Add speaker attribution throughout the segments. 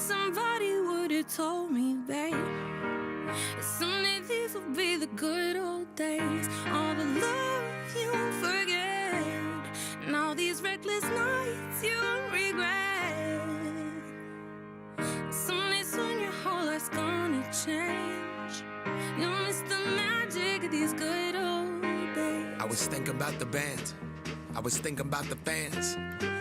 Speaker 1: somebody would have told me, babe, that someday these will be the good old days. All the love you won't forget, and all these reckless nights you won't regret. Someday soon your whole life's gonna change. You'll miss the magic of these good old days.
Speaker 2: I was thinking about the band, I was thinking about the fans.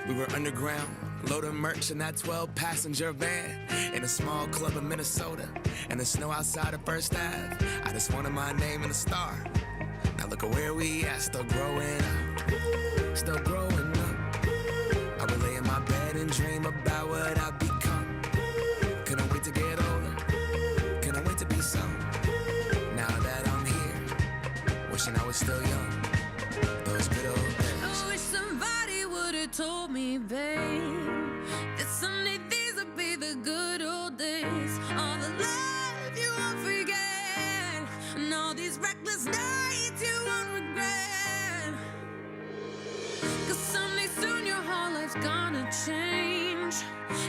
Speaker 2: We were underground, loading merch in that 12-passenger van, in a small club in Minnesota, and the snow outside of First Ave. I just wanted my name and a star. Now look at where we at, still growing up, still growing up. I would lay in my bed and dream about what I'd become. Couldn't wait to get older, couldn't wait to be some. Now that I'm here, wishing I was still young. Those good old days.
Speaker 1: I wish somebody would have told me, babe, that someday these would be the good old days. All the love you won't forget, and all these reckless nights you won't regret. Cause someday soon your whole life's gonna change.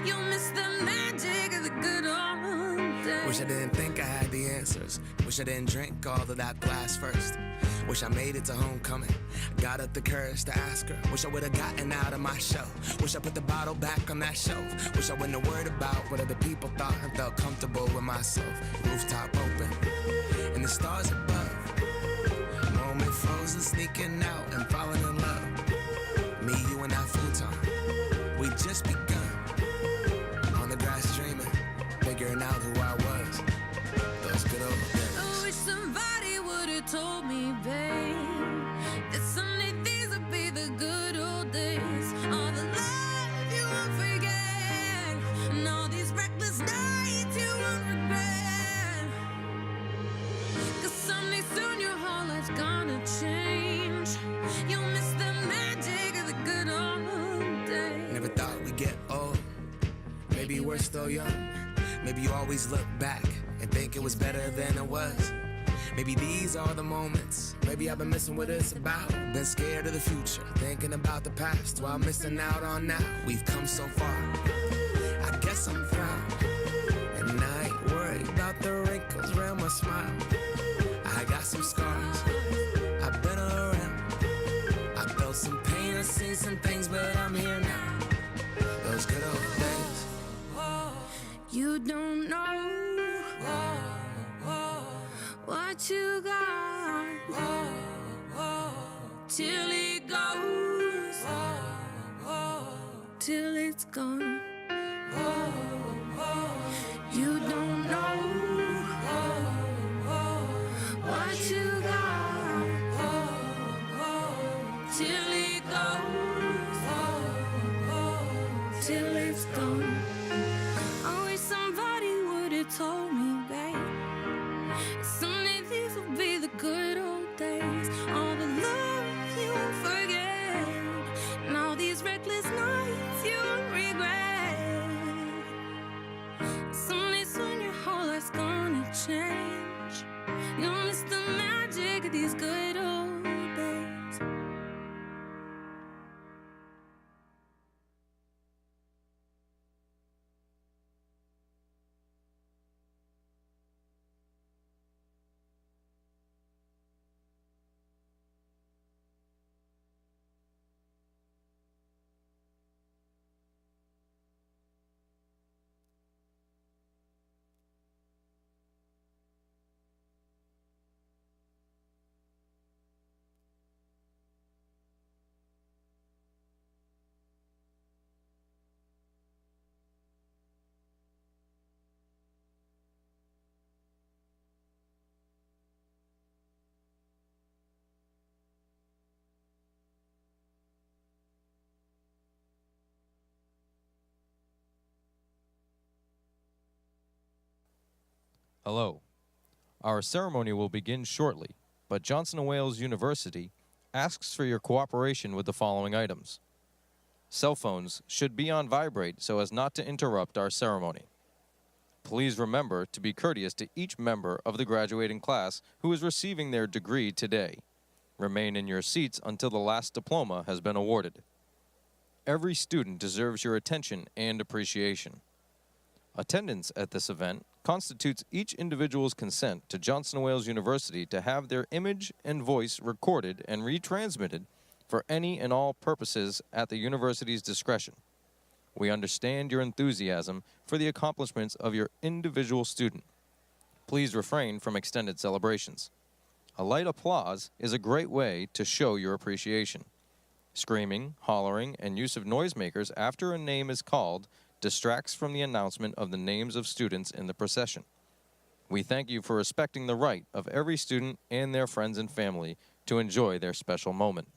Speaker 1: You'll miss the magic of the good old days.
Speaker 2: Wish I didn't think I had the answers. Wish I didn't drink all of that glass first. Wish I made it to homecoming, got up the courage to ask her. Wish I would've gotten out of my shell. Wish I put the bottle back on that shelf. Wish I wouldn't have worried about what other people thought and felt comfortable with myself. Rooftop open, and the stars above. Moment frozen, sneaking out and falling in love. Me, you, and that futon, we just begun. On the grass dreaming, figuring out who I was. Those good old days.
Speaker 1: I wish somebody would have told me, babe, that someday these would be the good old days. All the love you won't forget, and all these reckless nights you won't regret. Cause someday soon your whole life's gonna change. You'll miss the magic of the good old days.
Speaker 2: Never thought we'd get old. Maybe we're still young. Maybe you always look back and think it was better than it was. Maybe these are the moments. Maybe I've been missing what it's about. Been scared of the future, thinking about the past while missing out on now. We've come so far, I guess I'm proud. And I ain't worried about the wrinkles around my smile. I got some scars, I've been around. I felt some pain, I've seen some things, but I'm here now. Those good old days.
Speaker 1: You don't know what you got till it goes, till it's gone. You don't know what you got till it goes, till it's gone. I wish somebody would have told me, babe, someday these will be the good old days. All the love you won't forget, and all these reckless nights you won't regret. Someday soon your whole life's gonna change. You'll miss the magic of these good old days.
Speaker 3: Hello. Our ceremony will begin shortly, but Johnson & Wales University asks for your cooperation with the following items. Cell phones should be on vibrate so as not to interrupt our ceremony. Please remember to be courteous to each member of the graduating class who is receiving their degree today. Remain in your seats until the last diploma has been awarded. Every student deserves your attention and appreciation. Attendance at this event constitutes each individual's consent to Johnson & Wales University to have their image and voice recorded and retransmitted for any and all purposes at the university's discretion. We understand your enthusiasm for the accomplishments of your individual student. Please refrain from extended celebrations. A light applause is a great way to show your appreciation. Screaming, hollering, and use of noisemakers after a name is called distracts from the announcement of the names of students in the procession. We thank you for respecting the right of every student and their friends and family to enjoy their special moment.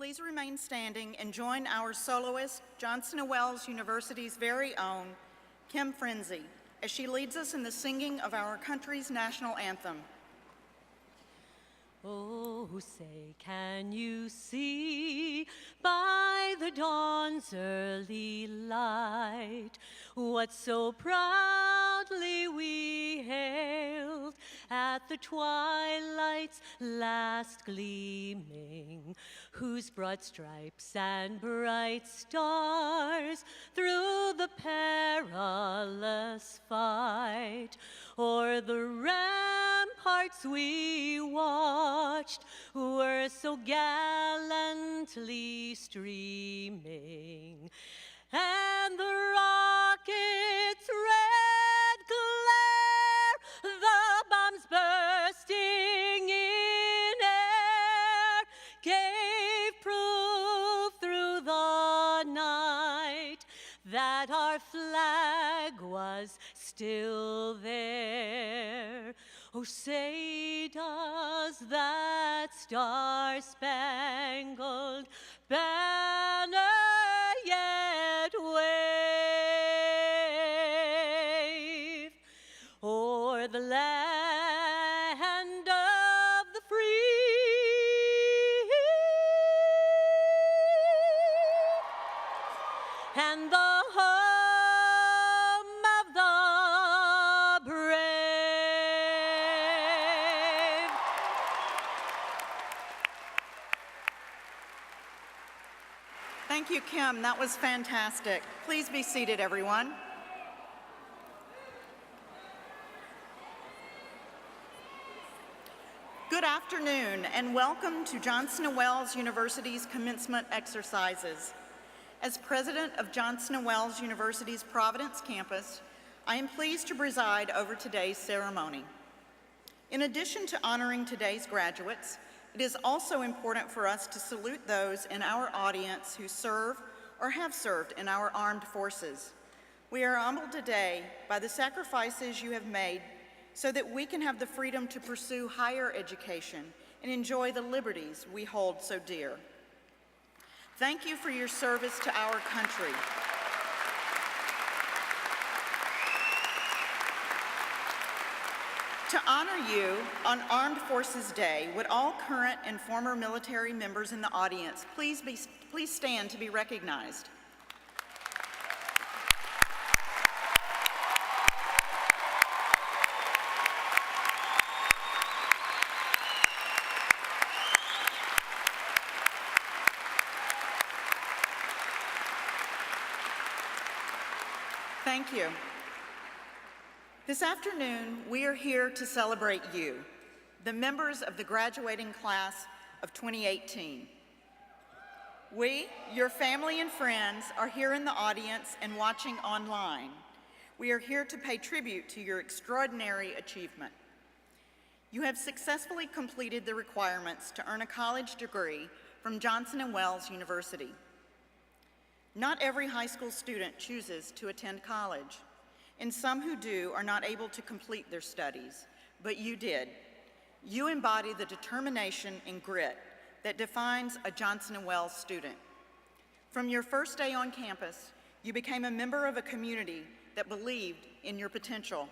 Speaker 4: Please remain standing and join our soloist, Johnson & Wales University's very own, Kim Frenzy, as she leads us in the singing of our country's national anthem.
Speaker 5: Oh, say, can you see by the dawn's early light what so proudly we hailed at the twilight's last gleaming, whose broad stripes and bright stars through the perilous fight o'er the ramparts we watched were so gallantly streaming, and the rocket's red glare, the bombs bursting in air, gave proof through the night that our flag was still there. Oh, say, does that star-spangled banner yet wave o'er the land of the free and the home of the brave?
Speaker 4: Thank you, Kim. That was fantastic. Please be seated, everyone. Good afternoon, and welcome to Johnson & Wales University's commencement exercises. As president of Johnson & Wales University's Providence campus, I am pleased to preside over today's ceremony. In addition to honoring today's graduates, it is also important for us to salute those in our audience who serve or have served in our armed forces. We are humbled today by the sacrifices you have made so that we can have the freedom to pursue higher education and enjoy the liberties we hold so dear. Thank you for your service to our country. To honor you on Armed Forces Day, would all current and former military members in the audience please stand to be recognized? Thank you. This afternoon, we are here to celebrate you, the members of the graduating class of 2018. We, your family and friends, are here in the audience and watching online. We are here to pay tribute to your extraordinary achievement. You have successfully completed the requirements to earn a college degree from Johnson & Wales University. Not every high school student chooses to attend college, and some who do are not able to complete their studies, but you did. You embody the determination and grit that defines a Johnson & Wales student. From your first day on campus, you became a member of a community that believed in your potential.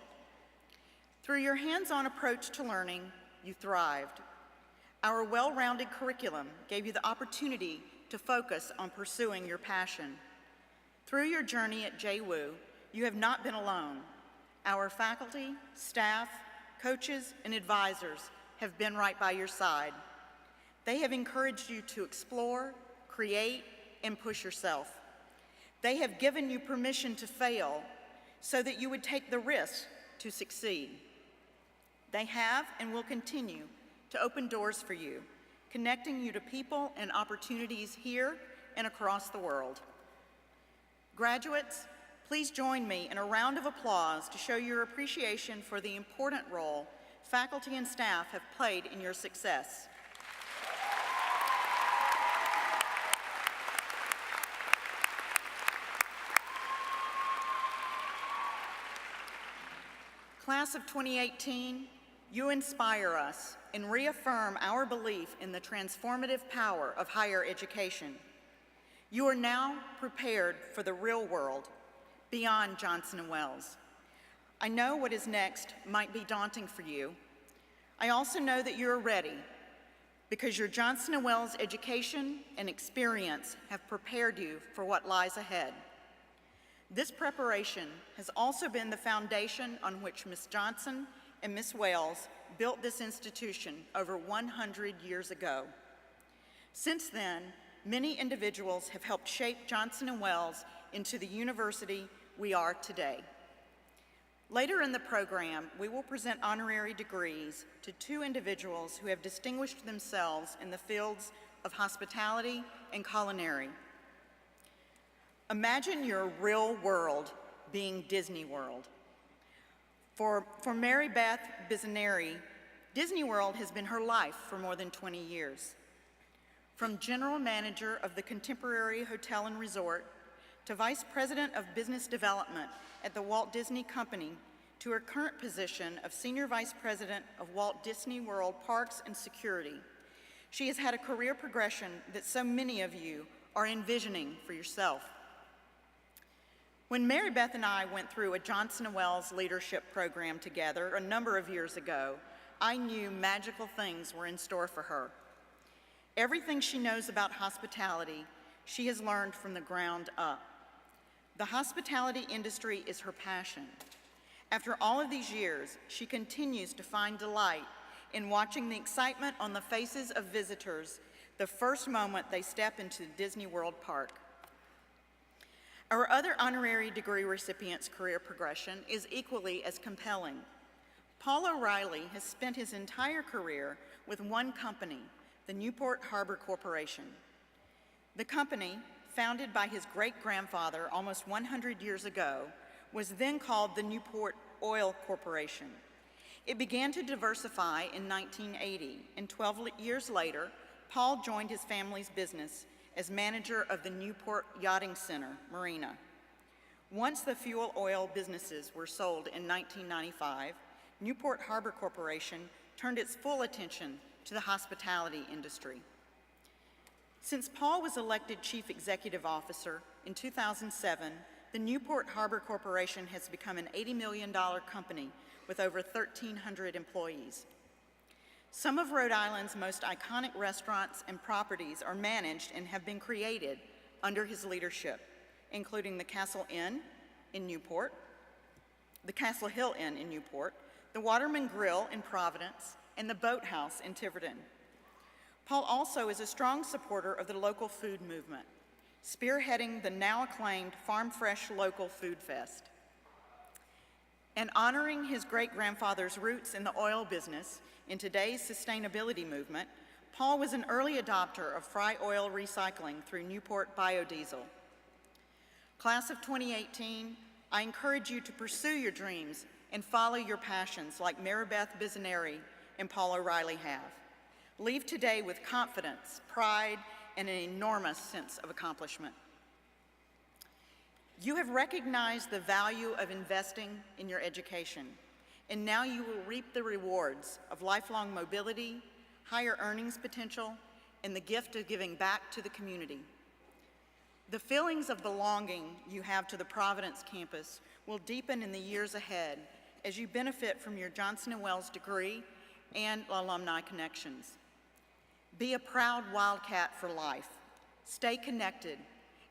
Speaker 4: Through your hands-on approach to learning, you thrived. Our well-rounded curriculum gave you the opportunity to focus on pursuing your passion. Through your journey at JWU, you have not been alone. Our faculty, staff, coaches, and advisors have been right by your side. They have encouraged you to explore, create, and push yourself. They have given you permission to fail so that you would take the risk to succeed. They have and will continue to open doors for you, connecting you to people and opportunities here and across the world. Graduates, please join me in a round of applause to show your appreciation for the important role faculty and staff have played in your success. Class of 2018, you inspire us and reaffirm our belief in the transformative power of higher education. You are now prepared for the real world beyond Johnson & Wales. I know what is next might be daunting for you. I also know that you're ready because your Johnson & Wales education and experience have prepared you for what lies ahead. This preparation has also been the foundation on which Ms. Johnson and Ms. Wales built this institution over 100 years ago. Since then, many individuals have helped shape Johnson & Wales into the university we are today. Later in the program, we will present honorary degrees to 2 individuals who have distinguished themselves in the fields of hospitality and culinary. Imagine your real world being Disney World. For Mary Beth Bizzaneri, Disney World has been her life for more than 20 years. From general manager of the Contemporary Hotel and Resort to vice president of business development at the Walt Disney Company to her current position of senior vice president of Walt Disney World Parks and Security, she has had a career progression that so many of you are envisioning for yourself. When Mary Beth and I went through a Johnson & Wales leadership program together a number of years ago, I knew magical things were in store for her. Everything she knows about hospitality, she has learned from the ground up. The hospitality industry is her passion. After all of these years, she continues to find delight in watching the excitement on the faces of visitors the first moment they step into Disney World Park. Our other honorary degree recipient's career progression is equally as compelling. Paul O'Reilly has spent his entire career with one company, the Newport Harbor Corporation. The company, founded by his great-grandfather almost 100 years ago, was then called the Newport Oil Corporation. It began to diversify in 1980, and 12 years later, Paul joined his family's business as manager of the Newport Yachting Center, Marina. Once the fuel oil businesses were sold in 1995, Newport Harbor Corporation turned its full attention to the hospitality industry. Since Paul was elected Chief Executive Officer in 2007, the Newport Harbor Corporation has become an $80 million company with over 1,300 employees. Some of Rhode Island's most iconic restaurants and properties are managed and have been created under his leadership, including the Castle Inn in Newport, the Castle Hill Inn in Newport, the Waterman Grill in Providence, and the Boathouse in Tiverton. Paul also is a strong supporter of the local food movement, spearheading the now acclaimed Farm Fresh Local Food Fest. And honoring his great-grandfather's roots in the oil business in today's sustainability movement, Paul was an early adopter of fry oil recycling through Newport Biodiesel. Class of 2018, I encourage you to pursue your dreams and follow your passions like Mary Beth Bizzaneri and Paul O'Reilly have. Leave today with confidence, pride, and an enormous sense of accomplishment. You have recognized the value of investing in your education, and now you will reap the rewards of lifelong mobility, higher earnings potential, and the gift of giving back to the community. The feelings of belonging you have to the Providence campus will deepen in the years ahead as you benefit from your Johnson & Wales degree and alumni connections. Be a proud Wildcat for life. Stay connected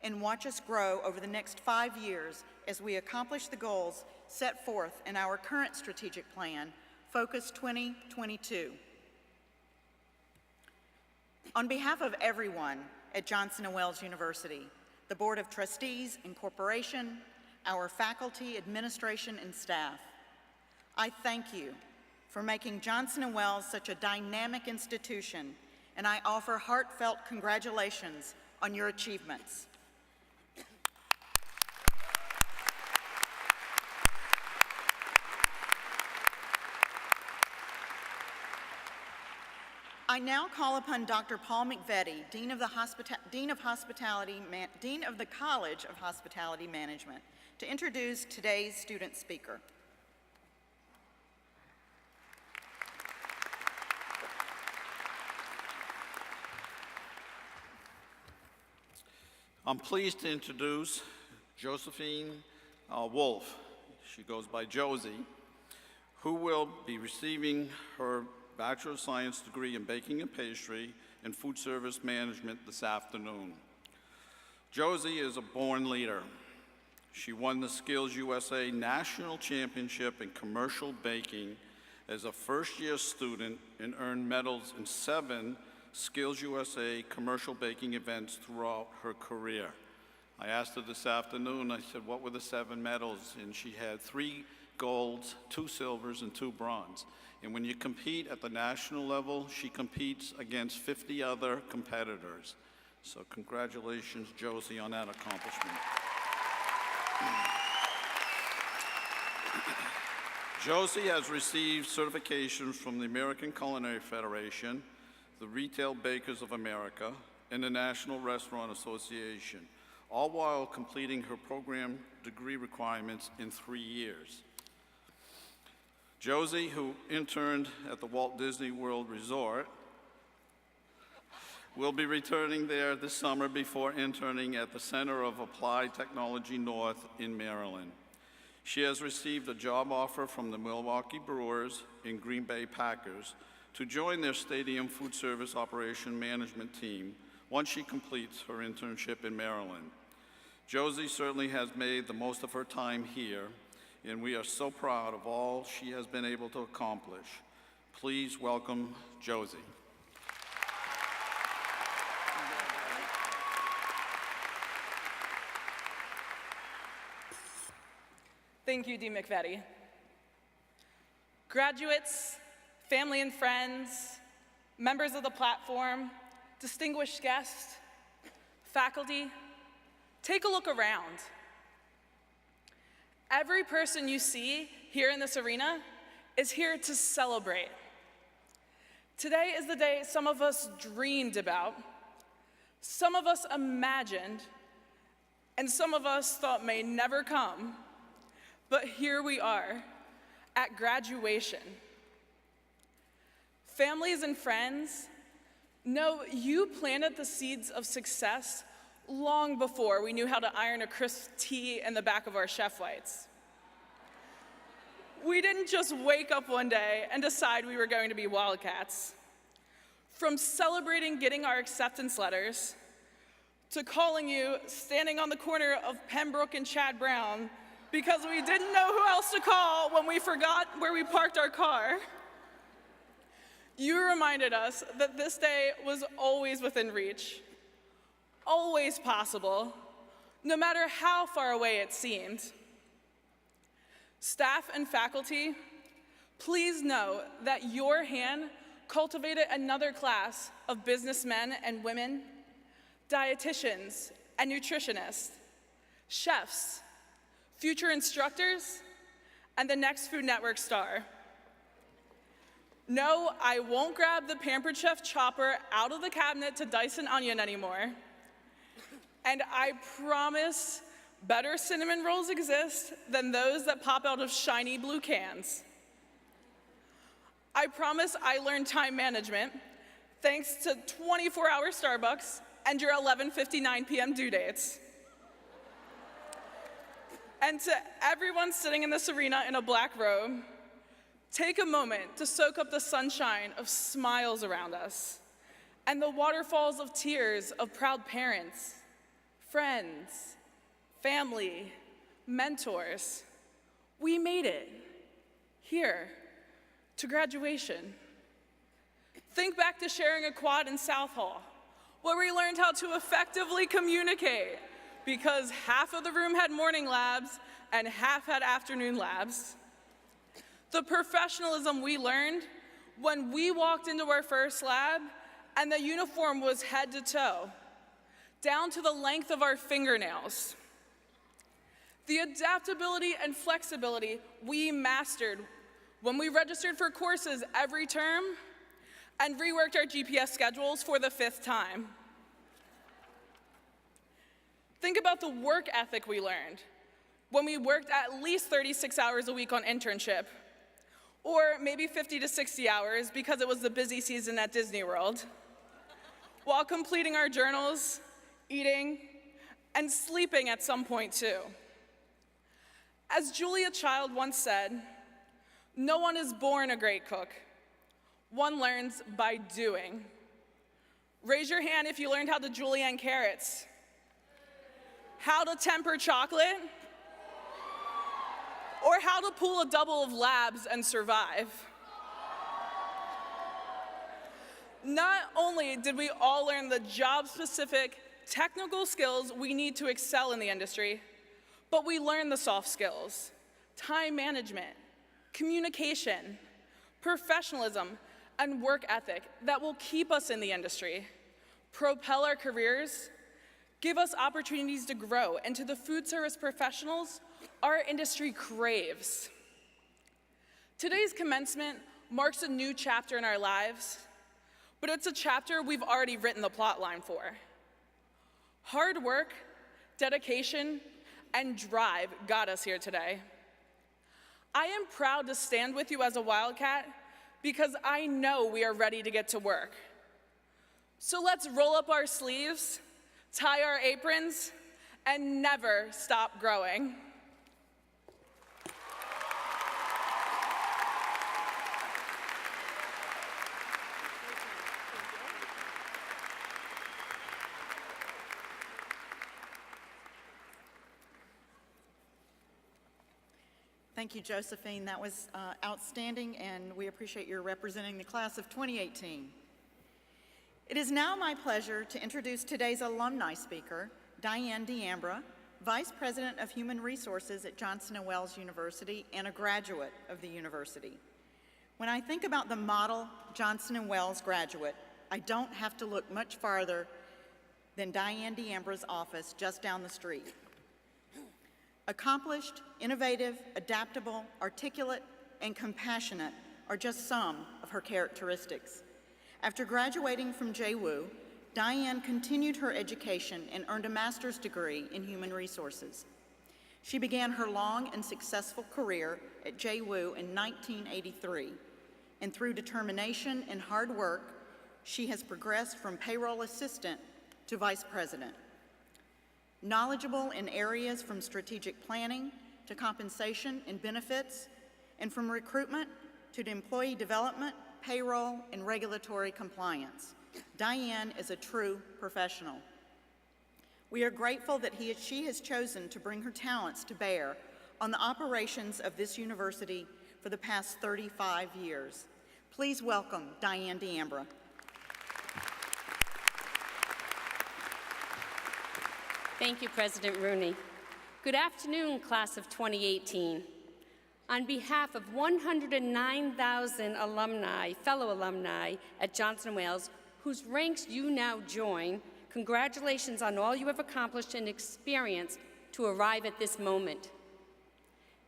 Speaker 4: and watch us grow over the next 5 years as we accomplish the goals set forth in our current strategic plan, Focus 2022. On behalf of everyone at Johnson & Wales University, the Board of Trustees and Corporation, our faculty, administration, and staff, I thank you for making Johnson & Wales such a dynamic institution, and I offer heartfelt congratulations on your achievements. I now call upon Dr. Paul McVetti, Dean of the College of Hospitality Management, to introduce today's student speaker.
Speaker 6: I'm pleased to introduce Josephine Wolf. She goes by Josie, who will be receiving her Bachelor of Science degree in Baking and Pastry and Food Service Management this afternoon. Josie is a born leader. She won the Skills USA National Championship in Commercial Baking as a first-year student and earned medals in 7 Skills USA commercial baking events throughout her career. I asked her this afternoon, I said, what were the 7 medals? And she had 3 golds, 2 silvers, and 2 bronze. And when you compete at the national level, she competes against 50 other competitors. So congratulations, Josie, on that accomplishment. Josie has received certifications from the American Culinary Federation, the Retail Bakers of America, and the National Restaurant Association, all while completing her program degree requirements in 3 years. Josie, who interned at the Walt Disney World Resort, will be returning there this summer before interning at the Center of Applied Technology North in Maryland. She has received a job offer from the Milwaukee Brewers and Green Bay Packers to join their stadium food service operation management team once she completes her internship in Maryland. Josie certainly has made the most of her time here, and we are so proud of all she has been able to accomplish. Please welcome Josie.
Speaker 7: Thank you, Dean McVetti. Graduates, family and friends, members of the platform, distinguished guests, faculty, take a look around. Every person you see here in this arena is here to celebrate. Today is the day some of us dreamed about, some of us imagined, and some of us thought may never come. But here we are, at graduation. Families and friends, know you planted the seeds of success long before we knew how to iron a crisp tee in the back of our chef whites. We didn't just wake up one day and decide we were going to be Wildcats. From celebrating getting our acceptance letters, to calling you standing on the corner of Pembroke and Chad Brown because we didn't know who else to call when we forgot where we parked our car. You reminded us that this day was always within reach, always possible, no matter how far away it seemed. Staff and faculty, please know that your hand cultivated another class of businessmen and women, dietitians and nutritionists, chefs, future instructors, and the next Food Network star. No, I won't grab the Pampered Chef chopper out of the cabinet to dice an onion anymore. And I promise better cinnamon rolls exist than those that pop out of shiny blue cans. I promise I learned time management thanks to 24-hour Starbucks and your 11:59 p.m. due dates. And to everyone sitting in this arena in a black robe, take a moment to soak up the sunshine of smiles around us and the waterfalls of tears of proud parents, friends, family, mentors. We made it here to graduation. Think back to sharing a quad in South Hall, where we learned how to effectively communicate because half of the room had morning labs and half had afternoon labs. The professionalism we learned when we walked into our first lab and the uniform was head to toe, down to the length of our fingernails. The adaptability and flexibility we mastered when we registered for courses every term and reworked our GPS schedules for the 5th time. Think about the work ethic we learned when we worked at least 36 hours a week on internship, or maybe 50 to 60 hours because it was the busy season at Disney World, while completing our journals, eating, and sleeping at some point too. As Julia Child once said, no one is born a great cook. One learns by doing. Raise your hand if you learned how to julienne carrots. How to temper chocolate, or how to pull a double of labs and survive. Not only did we all learn the job-specific technical skills we need to excel in the industry, but we learned the soft skills: time management, communication, professionalism, and work ethic that will keep us in the industry, propel our careers, give us opportunities to grow into the food service professionals our industry craves. Today's commencement marks a new chapter in our lives, but it's a chapter we've already written the plot line for. Hard work, dedication, and drive got us here today. I am proud to stand with you as a Wildcat because I know we are ready to get to work. So let's roll up our sleeves, tie our aprons, and never stop growing.
Speaker 4: Thank you, Josephine. That was outstanding, and we appreciate your representing the class of 2018. It is now my pleasure to introduce today's alumni speaker, Diane D'Ambra, Vice President of Human Resources at Johnson & Wales University and a graduate of the university. When I think about the model Johnson & Wales graduate, I don't have to look much farther than Diane D'Ambra's office just down the street. Accomplished, innovative, adaptable, articulate, and compassionate are just some of her characteristics. After graduating from JWU, Diane continued her education and earned a master's degree in human resources. She began her long and successful career at JWU in 1983, and through determination and hard work, she has progressed from payroll assistant to vice president. Knowledgeable in areas from strategic planning to compensation and benefits, and from recruitment to employee development, payroll, and regulatory compliance, Diane is a true professional. We are grateful that she has chosen to bring her talents to bear on the operations of this university for the past 35 years. Please welcome Diane D'Ambra.
Speaker 8: Thank you, President Rooney. Good afternoon, class of 2018. On behalf of 109,000 alumni, fellow alumni at Johnson & Wales, whose ranks you now join, congratulations on all you have accomplished and experienced to arrive at this moment.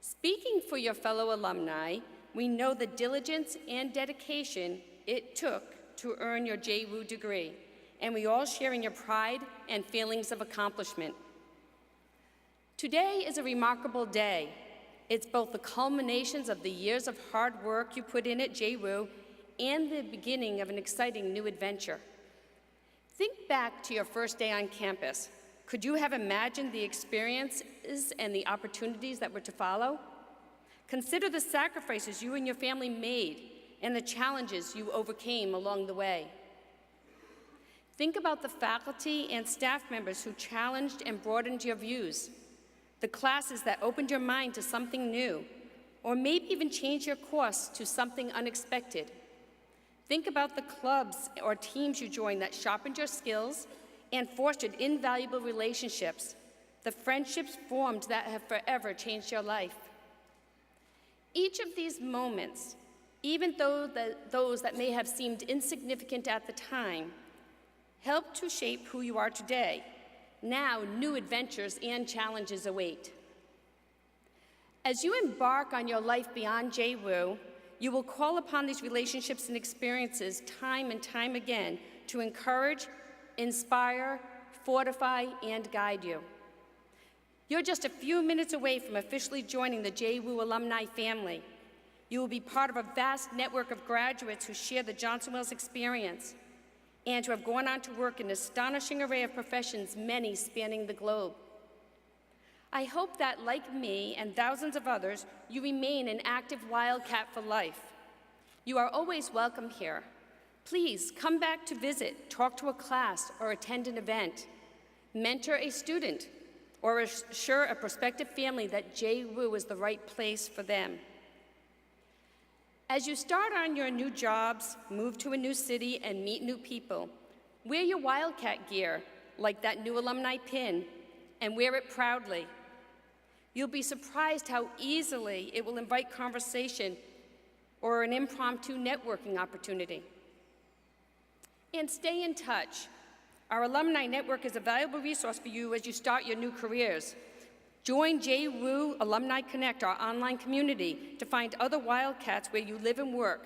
Speaker 8: Speaking for your fellow alumni, we know the diligence and dedication it took to earn your JWU degree, and we all share in your pride and feelings of accomplishment. Today is a remarkable day. It's both the culminations of the years of hard work you put in at JWU and the beginning of an exciting new adventure. Think back to your first day on campus. Could you have imagined the experiences and the opportunities that were to follow? Consider the sacrifices you and your family made and the challenges you overcame along the way. Think about the faculty and staff members who challenged and broadened your views, the classes that opened your mind to something new, or maybe even changed your course to something unexpected. Think about the clubs or teams you joined that sharpened your skills and fostered invaluable relationships, the friendships formed that have forever changed your life. Each of these moments, even though those that may have seemed insignificant at the time, helped to shape who you are today. Now, new adventures and challenges await. As you embark on your life beyond JWU, you will call upon these relationships and experiences time and time again to encourage, inspire, fortify, and guide you. You're just a few minutes away from officially joining the JWU alumni family. You will be part of a vast network of graduates who share the Johnson Wales experience. and to have gone on to work in an astonishing array of professions, many spanning the globe. I hope that, like me and thousands of others, you remain an active Wildcat for life. You are always welcome here. Please come back to visit, talk to a class, or attend an event. Mentor a student, or assure a prospective family that JWU is the right place for them. As you start on your new jobs, move to a new city, and meet new people, wear your Wildcat gear, like that new alumni pin, and wear it proudly. You'll be surprised how easily it will invite conversation or an impromptu networking opportunity. And stay in touch. Our alumni network is a valuable resource for you as you start your new careers. Join JWU Alumni Connect, our online community, to find other Wildcats where you live and work,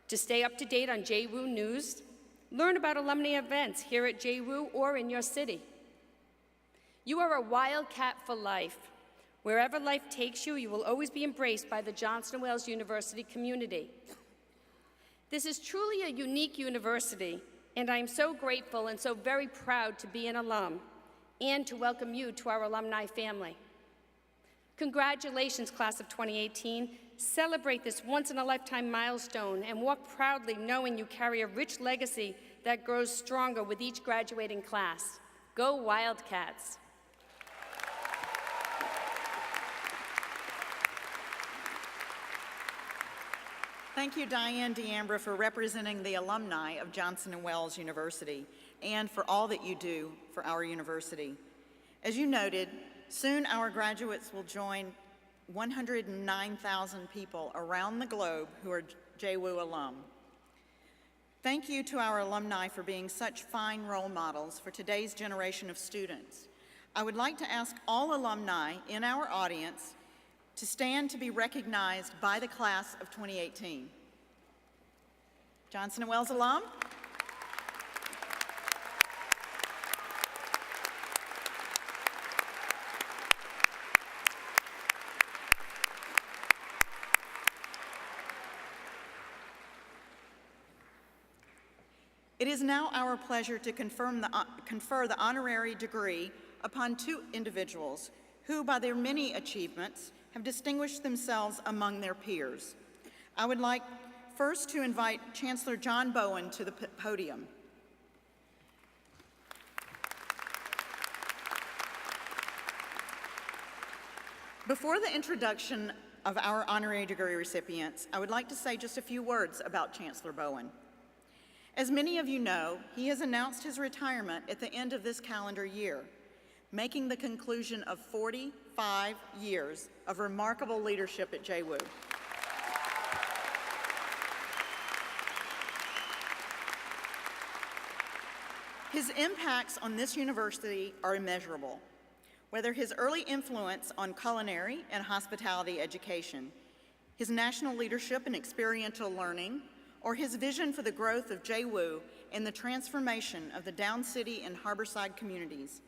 Speaker 8: to stay up to date on JWU news, learn about alumni events here at JWU or in your city. You are a Wildcat for life. Wherever life takes you, you will always be embraced by the Johnson & Wales University community. This is truly a unique university, and I am so grateful and so very proud to be an alum and to welcome you to our alumni family. Congratulations, class of 2018. Celebrate this once-in-a-lifetime milestone and walk proudly knowing you carry a rich legacy that grows stronger with each graduating class. Go Wildcats!
Speaker 4: Thank you, Diane D'Ambra, for representing the alumni of Johnson & Wales University and for all that you do for our university. As you noted, soon our graduates will join 109,000 people around the globe who are JWU alum. Thank you to our alumni for being such fine role models for today's generation of students. I would like to ask all alumni in our audience to stand to be recognized by the class of 2018. Johnson & Wales alum. It is now our pleasure to confer the honorary degree upon two individuals who, by their many achievements, have distinguished themselves among their peers. I would like first to invite Chancellor John Bowen to the podium. Before the introduction of our honorary degree recipients, I would like to say just a few words about Chancellor Bowen. As many of you know, he has announced his retirement at the end of this calendar year, making the conclusion of 45 years of remarkable leadership at JWU. His impacts on this university are immeasurable. Whether his early influence on culinary and hospitality education, his national leadership in experiential learning, or his vision for the growth of JWU and the transformation of the Down City and Harborside communities.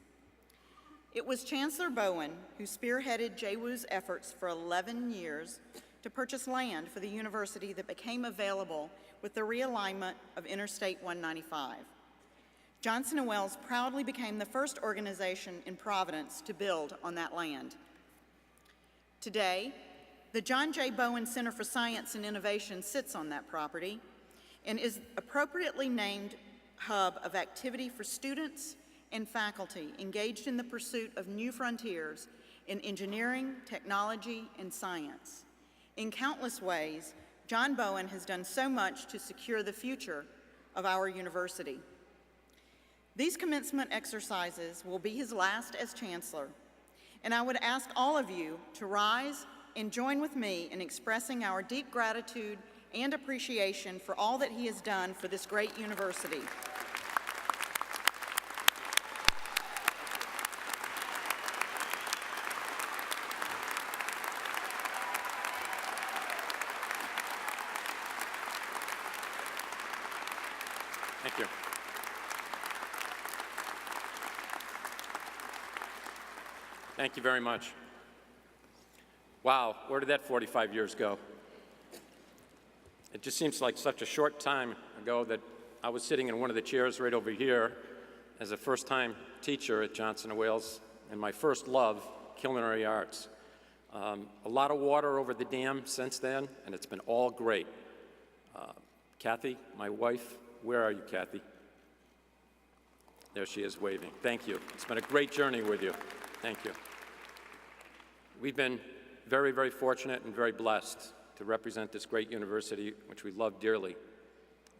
Speaker 4: It was Chancellor Bowen who spearheaded JWU's efforts for 11 years to purchase land for the university that became available with the realignment of Interstate 195. Johnson & Wales proudly became the first organization in Providence to build on that land. Today, the John J. Bowen Center for Science and Innovation sits on that property and is appropriately named hub of activity for students and faculty engaged in the pursuit of new frontiers in engineering, technology, and science. In countless ways, John Bowen has done so much to secure the future of our university. These commencement exercises will be his last as Chancellor, and I would ask all of you to rise and join with me in expressing our deep gratitude and appreciation for all that he has done for this great university.
Speaker 9: Thank you. Thank you very much. Wow, where did that 45 years go? It just seems like such a short time ago that I was sitting in one of the chairs right over here as a first-time teacher at Johnson & Wales, and my first love, culinary arts. A lot of water over the dam since then, and it's been all great. Kathy, my wife, where are you, Kathy? There she is waving. Thank you. It's been a great journey with you. Thank you. We've been very, very fortunate and very blessed to represent this great university, which we love dearly.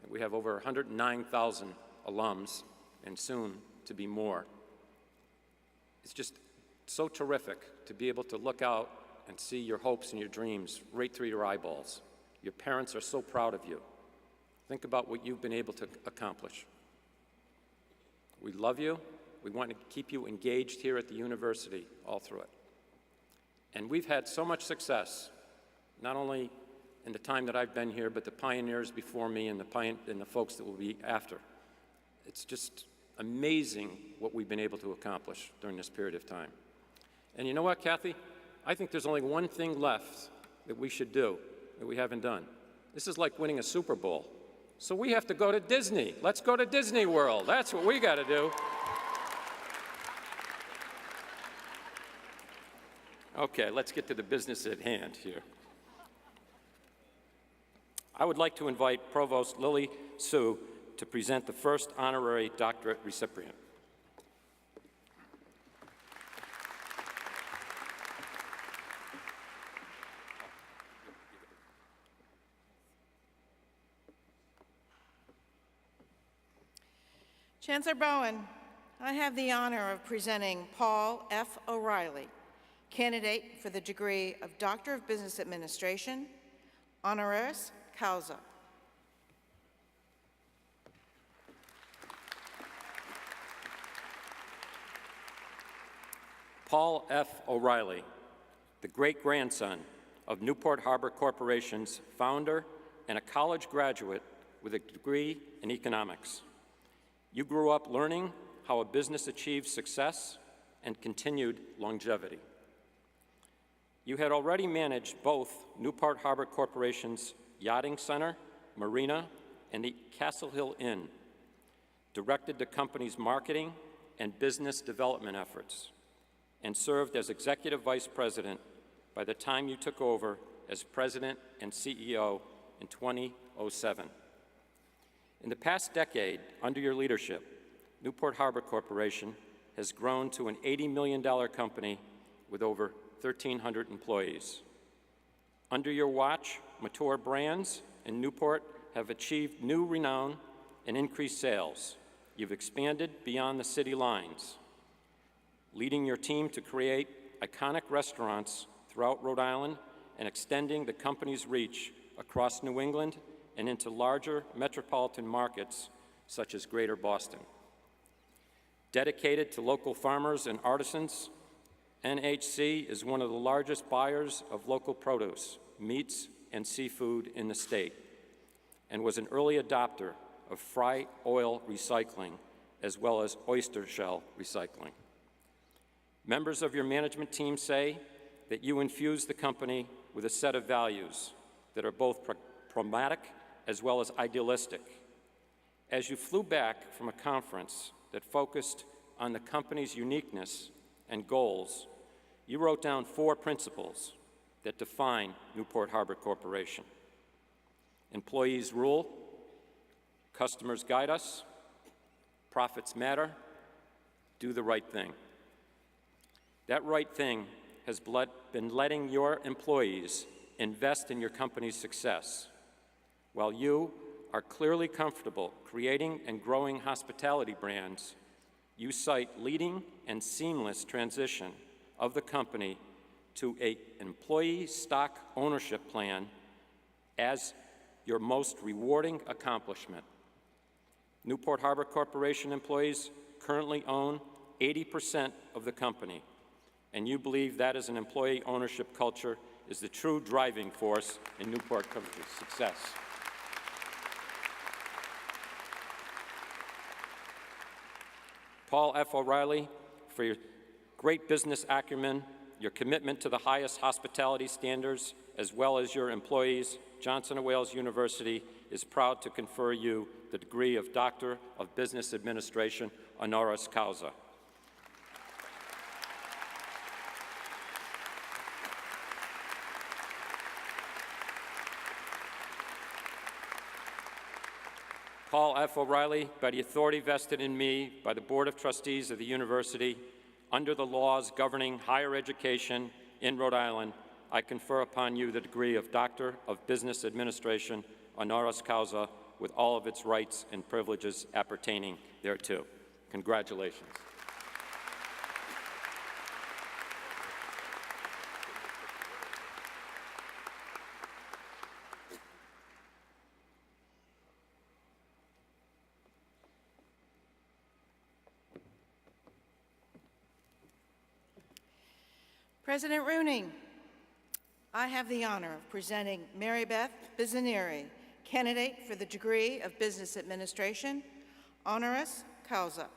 Speaker 9: We have over 109,000 alums, and soon to be more. It's just so terrific to be able to look out and see your hopes and your dreams right through your eyeballs. Your parents are so proud of you. Think about what you've been able to accomplish. We love you. We want to keep you engaged here at the university all through it. And we've had so much success, not only in the time that I've been here, but the pioneers before me and the folks that will be after. It's just amazing what we've been able to accomplish during this period of time. And you know what, Kathy? I think there's only one thing left that we should do that we haven't done. This is like winning a Super Bowl. So we have to go to Disney. Let's go to Disney World. That's what we got to do. Okay, let's get to the business at hand here. I would like to invite Provost Lily Sue to present the first honorary doctorate recipient.
Speaker 4: Chancellor Bowen, I have the honor of presenting Paul F. O'Reilly, candidate for the degree of Doctor of Business Administration, honoris causa.
Speaker 9: Paul F. O'Reilly, the great-grandson of Newport Harbor Corporation's founder and a college graduate with a degree in economics. You grew up learning how a business achieves success and continued longevity. You had already managed both Newport Harbor Corporation's Yachting Center, Marina, and the Castle Hill Inn, directed the company's marketing and business development efforts, and served as Executive Vice President by the time you took over as President and CEO in 2007. In the past decade, under your leadership, Newport Harbor Corporation has grown to an $80 million company with over 1,300 employees. Under your watch, mature brands in Newport have achieved new renown and increased sales. You've expanded beyond the city lines, leading your team to create iconic restaurants throughout Rhode Island and extending the company's reach across New England and into larger metropolitan markets such as Greater Boston. Dedicated to local farmers and artisans, NHC is one of the largest buyers of local produce, meats, and seafood in the state, and was an early adopter of fry oil recycling as well as oyster shell recycling. Members of your management team say that you infuse the company with a set of values that are both pragmatic as well as idealistic. As you flew back from a conference that focused on the company's uniqueness and goals, you wrote down 4 principles that define Newport Harbor Corporation. Employees rule, customers guide us, profits matter, do the right thing. That right thing has been letting your employees invest in your company's success. While you are clearly comfortable creating and growing hospitality brands, you cite leading and seamless transition of the company to an employee stock ownership plan as your most rewarding accomplishment. Newport Harbor Corporation employees currently own 80% of the company, and you believe that as an employee ownership culture is the true driving force in Newport Company's success. Paul F. O'Reilly, for your great business acumen, your commitment to the highest hospitality standards, as well as your employees, Johnson & Wales University is proud to confer you the degree of Doctor of Business Administration honoris causa. Paul F. O'Reilly, by the authority vested in me by the Board of Trustees of the University, under the laws governing higher education in Rhode Island, I confer upon you the degree of Doctor of Business Administration honoris causa with all of its rights and privileges appertaining thereto. Congratulations.
Speaker 4: President Rooney, I have the honor of presenting Mary Beth Bizzanieri, candidate for the degree of Business Administration, honoris causa.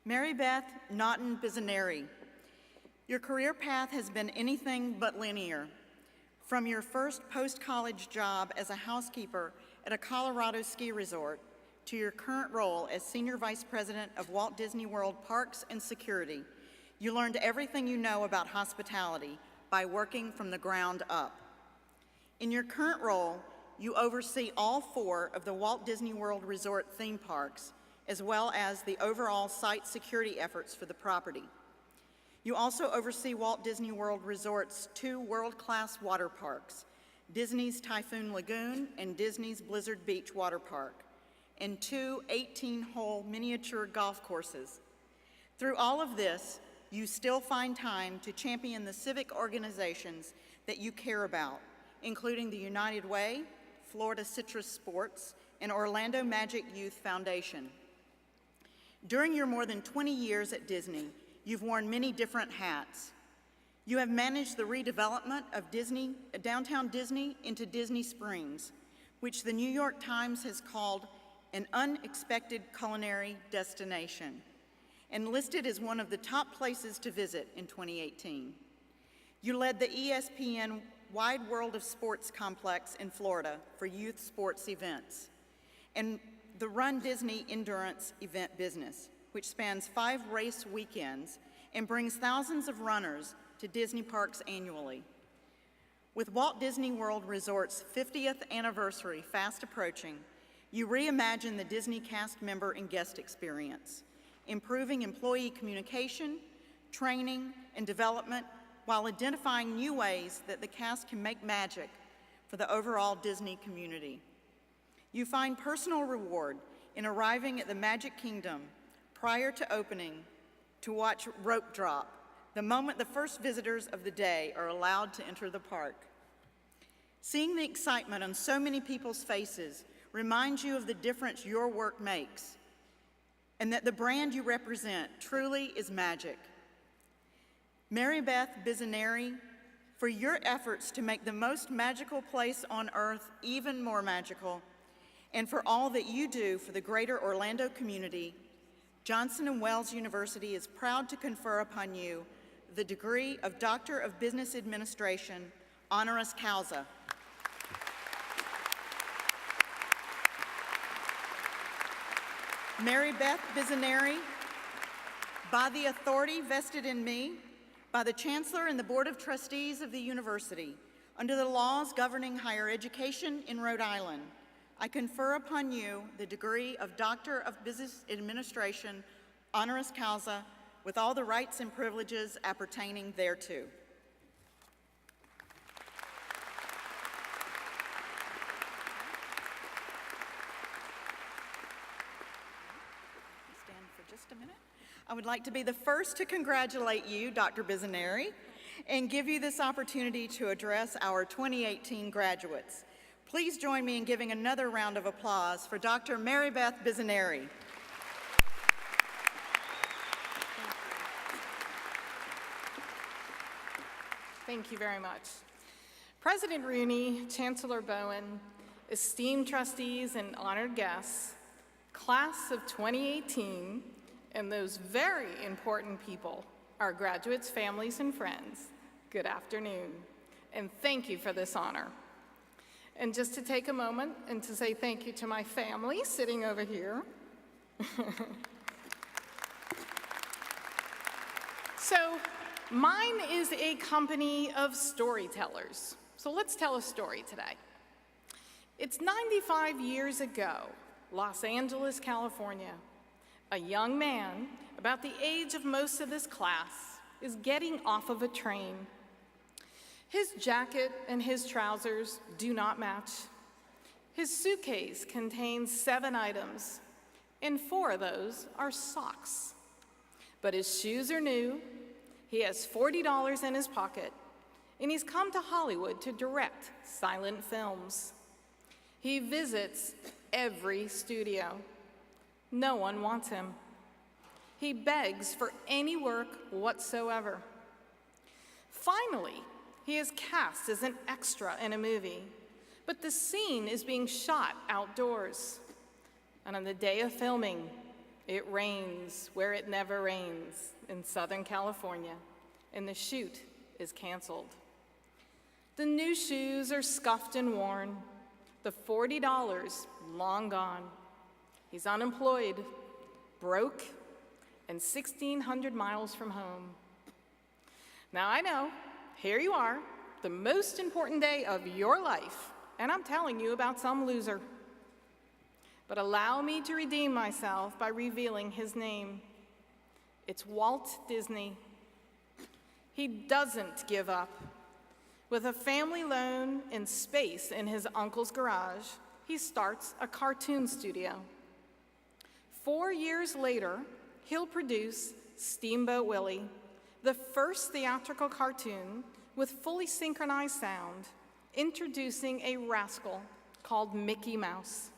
Speaker 4: Mary Beth Naughton Bizzanieri, your career path has been anything but linear. From your first post-college job as a housekeeper at a Colorado ski resort to your current role as Senior Vice President of Walt Disney World Parks and Security, you learned everything you know about hospitality by working from the ground up. In your current role, you oversee all 4 of the Walt Disney World Resort theme parks, as well as the overall site security efforts for the property. You also oversee Walt Disney World Resort's 2 world-class water parks, Disney's Typhoon Lagoon and Disney's Blizzard Beach Water Park, and 2 18-hole miniature golf courses. Through all of this, you still find time to champion the civic organizations that you care about, including the United Way, Florida Citrus Sports, and Orlando Magic Youth Foundation. During your more than 20 years at Disney, you've worn many different hats. You have managed the redevelopment of downtown Disney into Disney Springs, which the New York Times has called an unexpected culinary destination, and listed as one of the top places to visit in 2018. You led the ESPN Wide World of Sports complex in Florida for youth sports events, and the Run Disney Endurance event business, which spans 5 race weekends and brings thousands of runners to Disney parks annually. With Walt Disney World Resort's 50th anniversary fast approaching, you reimagine the Disney cast member and guest experience, improving employee communication, training, and development while identifying new ways that the cast can make magic for the overall Disney community. You find personal reward in arriving at the Magic Kingdom prior to opening to watch rope drop, the moment the first visitors of the day are allowed to enter the park. Seeing the excitement on so many people's faces reminds you of the difference your work makes, and that the brand you represent truly is magic. Mary Beth Bizzanieri, for your efforts to make the most magical place on earth even more magical, and for all that you do for the greater Orlando community, Johnson & Wales University is proud to confer upon you the degree of Doctor of Business Administration, honoris causa. Mary Beth Bizzanieri, by the authority vested in me by the Chancellor and the Board of Trustees of the University, under the laws governing higher education in Rhode Island, I confer upon you the degree of Doctor of Business Administration, honoris causa, with all the rights and privileges appertaining thereto. Stand for just a minute. I would like to be the first to congratulate you, Dr. Bizzanieri, and give you this opportunity to address our 2018 graduates. Please join me in giving another round of applause for Dr. Mary Beth Bizzanieri.
Speaker 10: Thank you very much. President Rooney, Chancellor Bowen,
Speaker 7: esteemed trustees and honored guests, class of 2018, and those very important people, our graduates, families, and friends, good afternoon, and thank you for this honor. And just to take a moment and to say thank you to my family sitting over here. So, mine is a company of storytellers. So let's tell a story today. It's 95 years ago, Los Angeles, California. A young man, about the age of most of this class, is getting off of a train. His jacket and his trousers do not match. His suitcase contains 7 items, and 4 of those are socks. But his shoes are new, he has $40 in his pocket, and he's come to Hollywood to direct silent films. He visits every studio. No one wants him. He begs for any work whatsoever. Finally, he is cast as an extra in a movie, but the scene is being shot outdoors. And on the day of filming, it rains where it never rains in Southern California, and the shoot is canceled. The new shoes are scuffed and worn, the $40 long gone. He's unemployed, broke, and 1,600 miles from home. Now I know, here you are, the most important day of your life, and I'm telling you about some loser. But allow me to redeem myself by revealing his name. It's Walt Disney. He doesn't give up. With a family loan and space in his uncle's garage, he starts a cartoon studio. 4 years later, he'll produce Steamboat Willie, the first theatrical cartoon with fully synchronized sound, introducing a rascal called Mickey Mouse.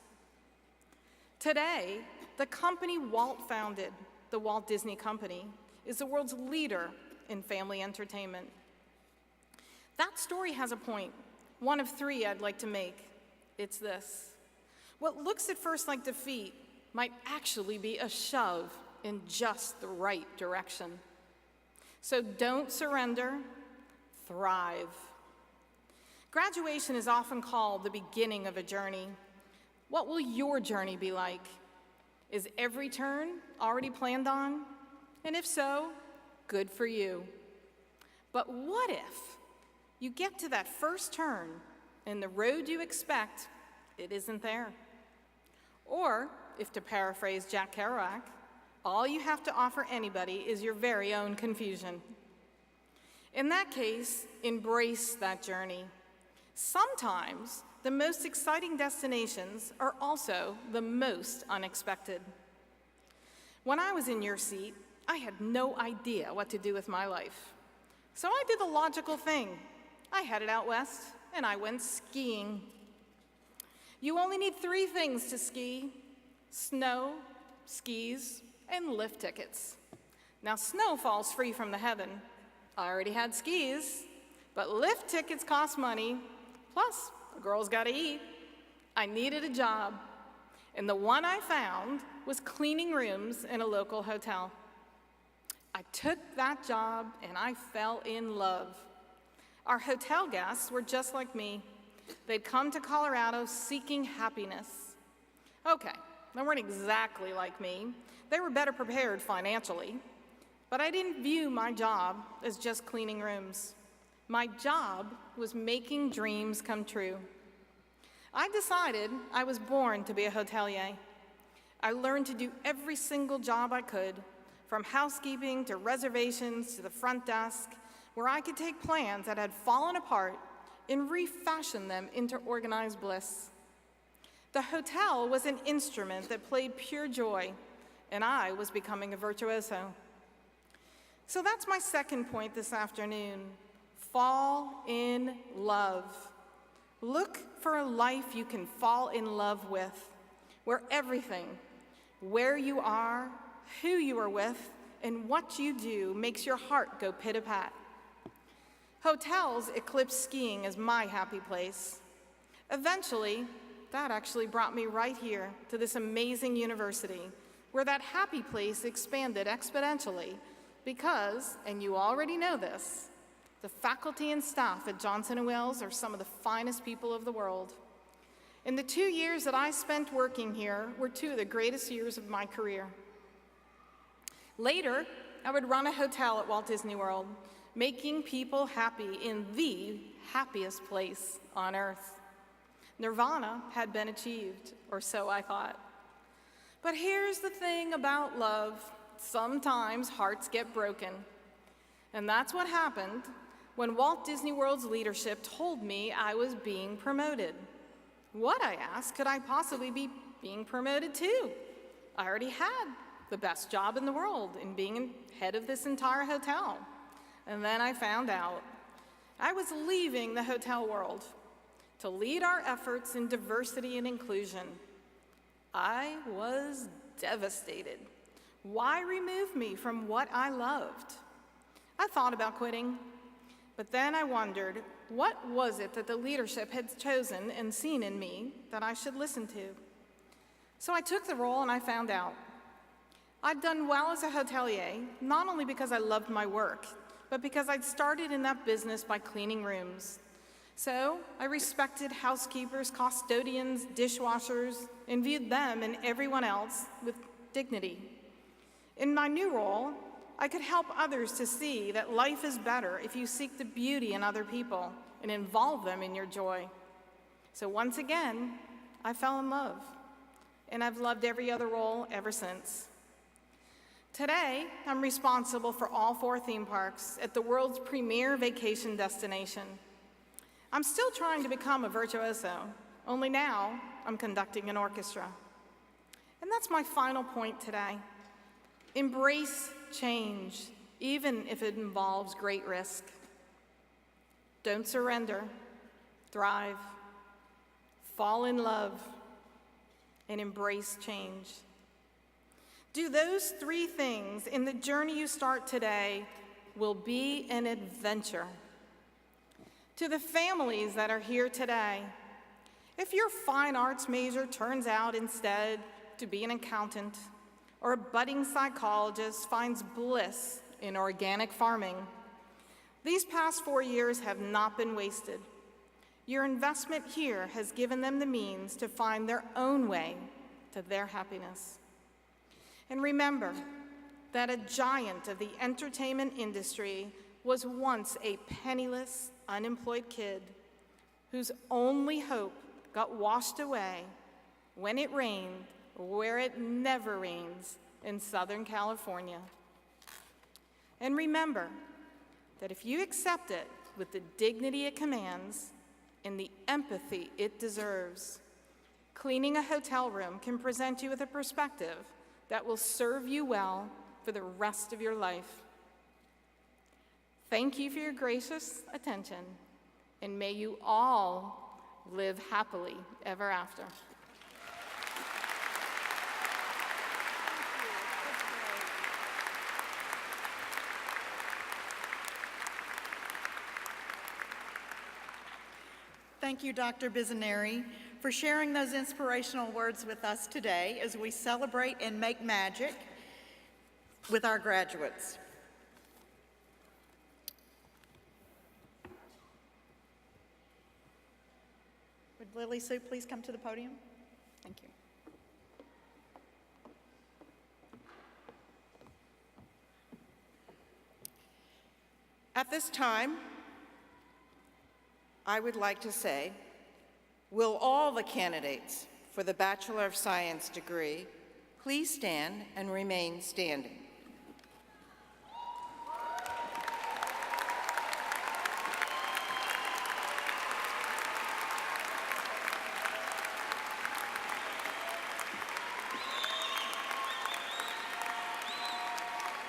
Speaker 7: Today, the company Walt founded, the Walt Disney Company, is the world's leader in family entertainment. That story has a point, one of 3 I'd like to make. It's this: what looks at first like defeat might actually be a shove in just the right direction. So don't surrender, thrive. Graduation is often called the beginning of a journey. What will your journey be like? Is every turn already planned on? And if so, good for you. But what if you get to that first turn and the road you expect, it isn't there? Or, if to paraphrase Jack Kerouac, all you have to offer anybody is your very own confusion. In that case, embrace that journey. Sometimes the most exciting destinations are also the most unexpected. When I was in your seat, I had no idea what to do with my life. So I did the logical thing. I headed out west and I went skiing. You only need 3 things to ski: snow, skis, and lift tickets. Now, snow falls free from the heaven. I already had skis, but lift tickets cost money. Plus, a girl's gotta eat. I needed a job, and the one I found was cleaning rooms in a local hotel. I took that job, and I fell in love. Our hotel guests were just like me. They'd come to Colorado seeking happiness. Okay, they weren't exactly like me. They were better prepared financially, but I didn't view my job as just cleaning rooms. My job was making dreams come true. I decided I was born to be a hotelier. I learned to do every single job I could, from housekeeping to reservations to the front desk, where I could take plans that had fallen apart and refashion them into organized bliss. The hotel was an instrument that played pure joy, and I was becoming a virtuoso. So that's my second point this afternoon. Fall in love. Look for a life you can fall in love with, where everything, where you are, who you are with, and what you do makes your heart go pit-a-pat. Hotels eclipse skiing as my happy place. Eventually,
Speaker 10: that actually brought me right here to this amazing university, where that happy place expanded exponentially because, and you already know this, the faculty and staff at Johnson & Wales are some of the finest people of the world. And the 2 years that I spent working here were 2 of the greatest years of my career. Later, I would run a hotel at Walt Disney World, making people happy in the happiest place on earth. Nirvana had been achieved, or so I thought. But here's the thing about love. Sometimes hearts get broken. And that's what happened when Walt Disney World's leadership told me I was being promoted. What, I asked, could I possibly be being promoted to? I already had the best job in the world in being head of this entire hotel. And then I found out I was leaving the hotel world to lead our efforts in diversity and inclusion. I was devastated. Why remove me from what I loved? I thought about quitting, but then I wondered, what was it that the leadership had chosen and seen in me that I should listen to? So I took the role and I found out. I'd done well as a hotelier, not only because I loved my work, but because I'd started in that business by cleaning rooms. So I respected housekeepers, custodians, dishwashers, and viewed them and everyone else with dignity. In my new role, I could help others to see that life is better if you seek the beauty in other people and involve them in your joy. So once again, I fell in love, and I've loved every other role ever since. Today, I'm responsible for all 4 theme parks at the world's premier vacation destination. I'm still trying to become a virtuoso, only now I'm conducting an orchestra. And that's my final point today. Embrace change, even if it involves great risk. Don't surrender, thrive, fall in love, and embrace change. Do those 3 things, and the journey you start today will be an adventure. To the families that are here today, if your fine arts major turns out instead to be an accountant, or a budding psychologist finds bliss in organic farming, these past 4 years have not been wasted. Your investment here has given them the means to find their own way to their happiness. And remember that a giant of the entertainment industry was once a penniless, unemployed kid whose only hope got washed away when it rained where it never rains in Southern California. And remember that if you accept it with the dignity it commands and the empathy it deserves, cleaning a hotel room can present you with a perspective that will serve you well for the rest of your life. Thank you for your gracious attention, and may you all live happily ever after.
Speaker 4: Thank you, Dr. Bizzaneri, for sharing those inspirational words with us today as we celebrate and make magic with our graduates. Would Lily Sue please come to the podium? Thank you. At this time, I would like to say, will all the candidates for the Bachelor of Science degree please stand and remain standing?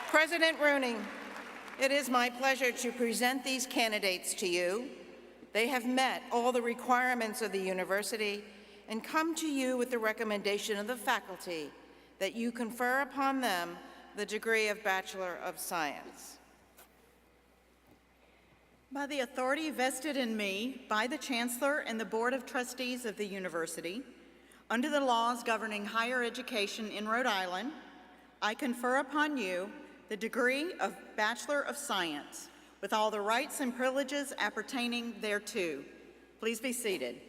Speaker 4: President Rooney, it is my pleasure to present these candidates to you. They have met all the requirements of the university and come to you with the recommendation of the faculty that you confer upon them the degree of Bachelor of Science. By the authority vested in me by the Chancellor and the Board of Trustees of the University, under the laws governing higher education in Rhode Island, I confer upon you the degree of Bachelor of Science with all the rights and privileges appertaining thereto. Please be seated.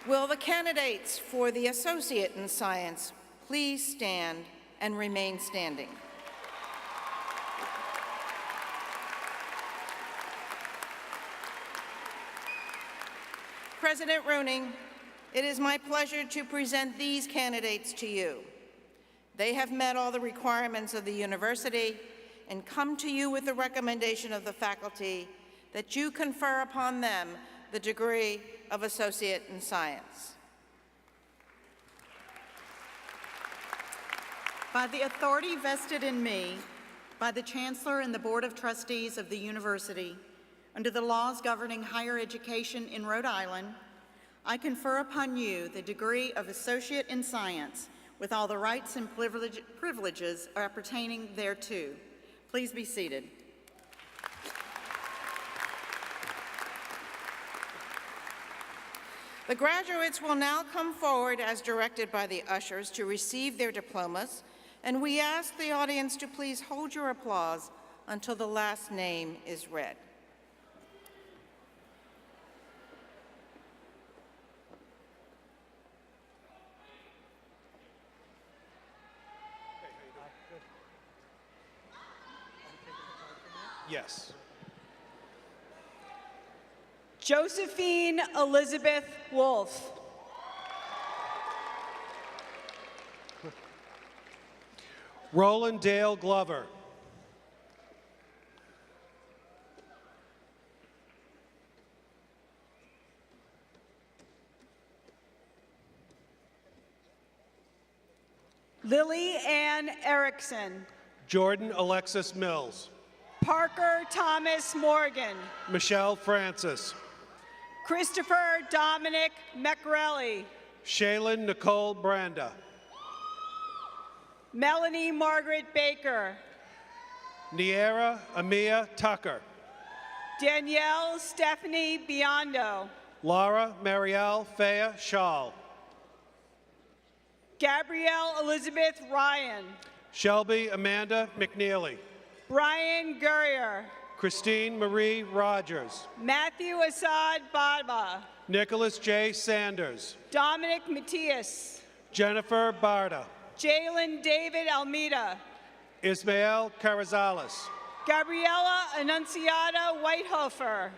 Speaker 11: Will the candidates for the Associate in Science please stand and remain standing? President Rooney, it is my pleasure to present these candidates to you. They have met all the requirements of the university and come to you with the recommendation of the faculty that you confer upon them the degree of Associate in Science.
Speaker 4: By the authority vested in me by the Chancellor and the Board of Trustees of the University, under the laws governing higher education in Rhode Island, I confer upon you the degree of Associate in Science with all the rights and privileges appertaining thereto. Please be seated.
Speaker 11: The graduates will now come forward as directed by the ushers to receive their diplomas, and we ask the audience to please hold your applause until the last name is read.
Speaker 12: Yes.
Speaker 5: Josephine Elizabeth Wolf.
Speaker 12: Roland Dale Glover.
Speaker 5: Lily Ann Erickson.
Speaker 12: Jordan Alexis Mills.
Speaker 5: Parker Thomas Morgan.
Speaker 12: Michelle Francis.
Speaker 5: Christopher Dominic Meccarelli.
Speaker 12: Shaylin Nicole Branda.
Speaker 5: Melanie Margaret Baker.
Speaker 12: Niera Amia Tucker.
Speaker 5: Danielle Stephanie Biondo.
Speaker 12: Laura Marielle Faya Schall.
Speaker 5: Gabrielle Elizabeth Ryan.
Speaker 12: Shelby Amanda McNeely.
Speaker 5: Brian Gurrier.
Speaker 12: Christine Marie Rogers.
Speaker 5: Matthew Assad Baba.
Speaker 12: Nicholas J. Sanders.
Speaker 5: Dominic Matias.
Speaker 12: Jennifer Barda.
Speaker 5: Jalen David Almeida.
Speaker 12: Ismael Carrizales.
Speaker 5: Gabriella Annunciata Whitehofer.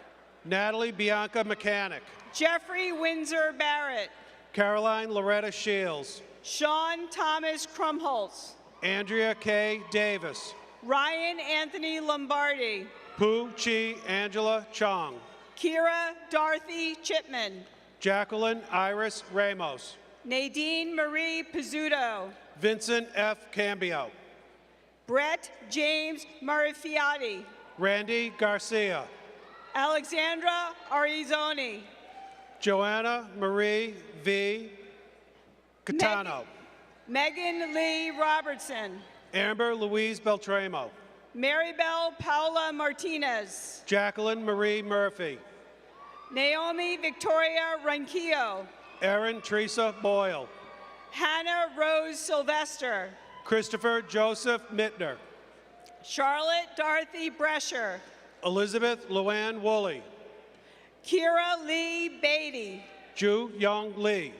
Speaker 12: Natalie Bianca Mechanic.
Speaker 5: Jeffrey Windsor Barrett.
Speaker 12: Caroline Loretta Shields.
Speaker 5: Sean Thomas Krumholtz.
Speaker 12: Andrea K. Davis.
Speaker 5: Ryan Anthony Lombardi.
Speaker 12: Pu Chi Angela Chong.
Speaker 5: Kira Dorothy Chipman.
Speaker 12: Jacqueline Iris Ramos.
Speaker 5: Nadine Marie Pizzuto.
Speaker 12: Vincent F. Cambio.
Speaker 5: Brett James Marifiati.
Speaker 12: Randy Garcia.
Speaker 5: Alexandra Arizoni.
Speaker 12: Joanna Marie V. Catano.
Speaker 5: Megan Lee Robertson.
Speaker 12: Amber Louise Beltramo.
Speaker 5: Maribel Paula Martinez.
Speaker 12: Jacqueline Marie Murphy.
Speaker 5: Naomi Victoria Ranquillo.
Speaker 12: Erin Teresa Boyle.
Speaker 5: Hannah Rose Sylvester.
Speaker 12: Christopher Joseph Mittner.
Speaker 5: Charlotte Dorothy Brescher.
Speaker 12: Elizabeth Luann Woolley.
Speaker 5: Kira Lee Beatty.
Speaker 12: Ju Young Lee.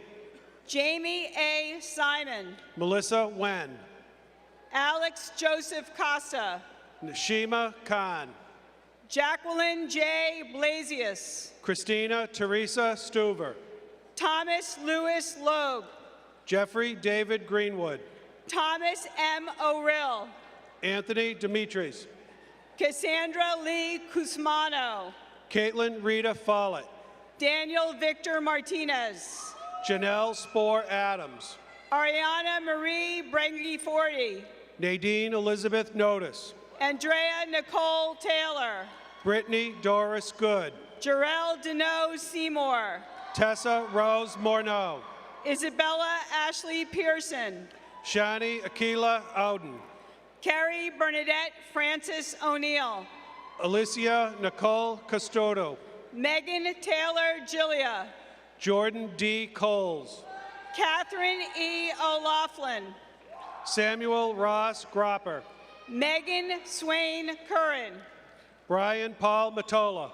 Speaker 5: Jamie A. Simon.
Speaker 12: Melissa Wen.
Speaker 5: Alex Joseph Costa.
Speaker 12: Nashima Khan.
Speaker 5: Jacqueline J. Blasius.
Speaker 12: Christina Teresa Stuver.
Speaker 5: Thomas Lewis Loeb.
Speaker 12: Jeffrey David Greenwood.
Speaker 5: Thomas M. O'Rill.
Speaker 12: Anthony Dimitris.
Speaker 5: Cassandra Lee Cusmano.
Speaker 12: Caitlin Rita Follett.
Speaker 5: Daniel Victor Martinez.
Speaker 12: Janelle Spore Adams.
Speaker 5: Ariana Marie Brengi-Forty.
Speaker 12: Nadine Elizabeth Notice.
Speaker 5: Andrea Nicole Taylor.
Speaker 12: Brittany Doris Good.
Speaker 5: Jarrell Deneau Seymour.
Speaker 12: Tessa Rose Morneau.
Speaker 5: Isabella Ashley Pearson.
Speaker 12: Shani Akila Ouden.
Speaker 5: Carrie Bernadette Francis O'Neill.
Speaker 12: Alicia Nicole Castodo.
Speaker 5: Megan Taylor Gillia.
Speaker 12: Jordan D. Coles.
Speaker 5: Catherine E. O'Laughlin.
Speaker 12: Samuel Ross Gropper.
Speaker 5: Megan Swain Curran.
Speaker 12: Brian Paul Matola.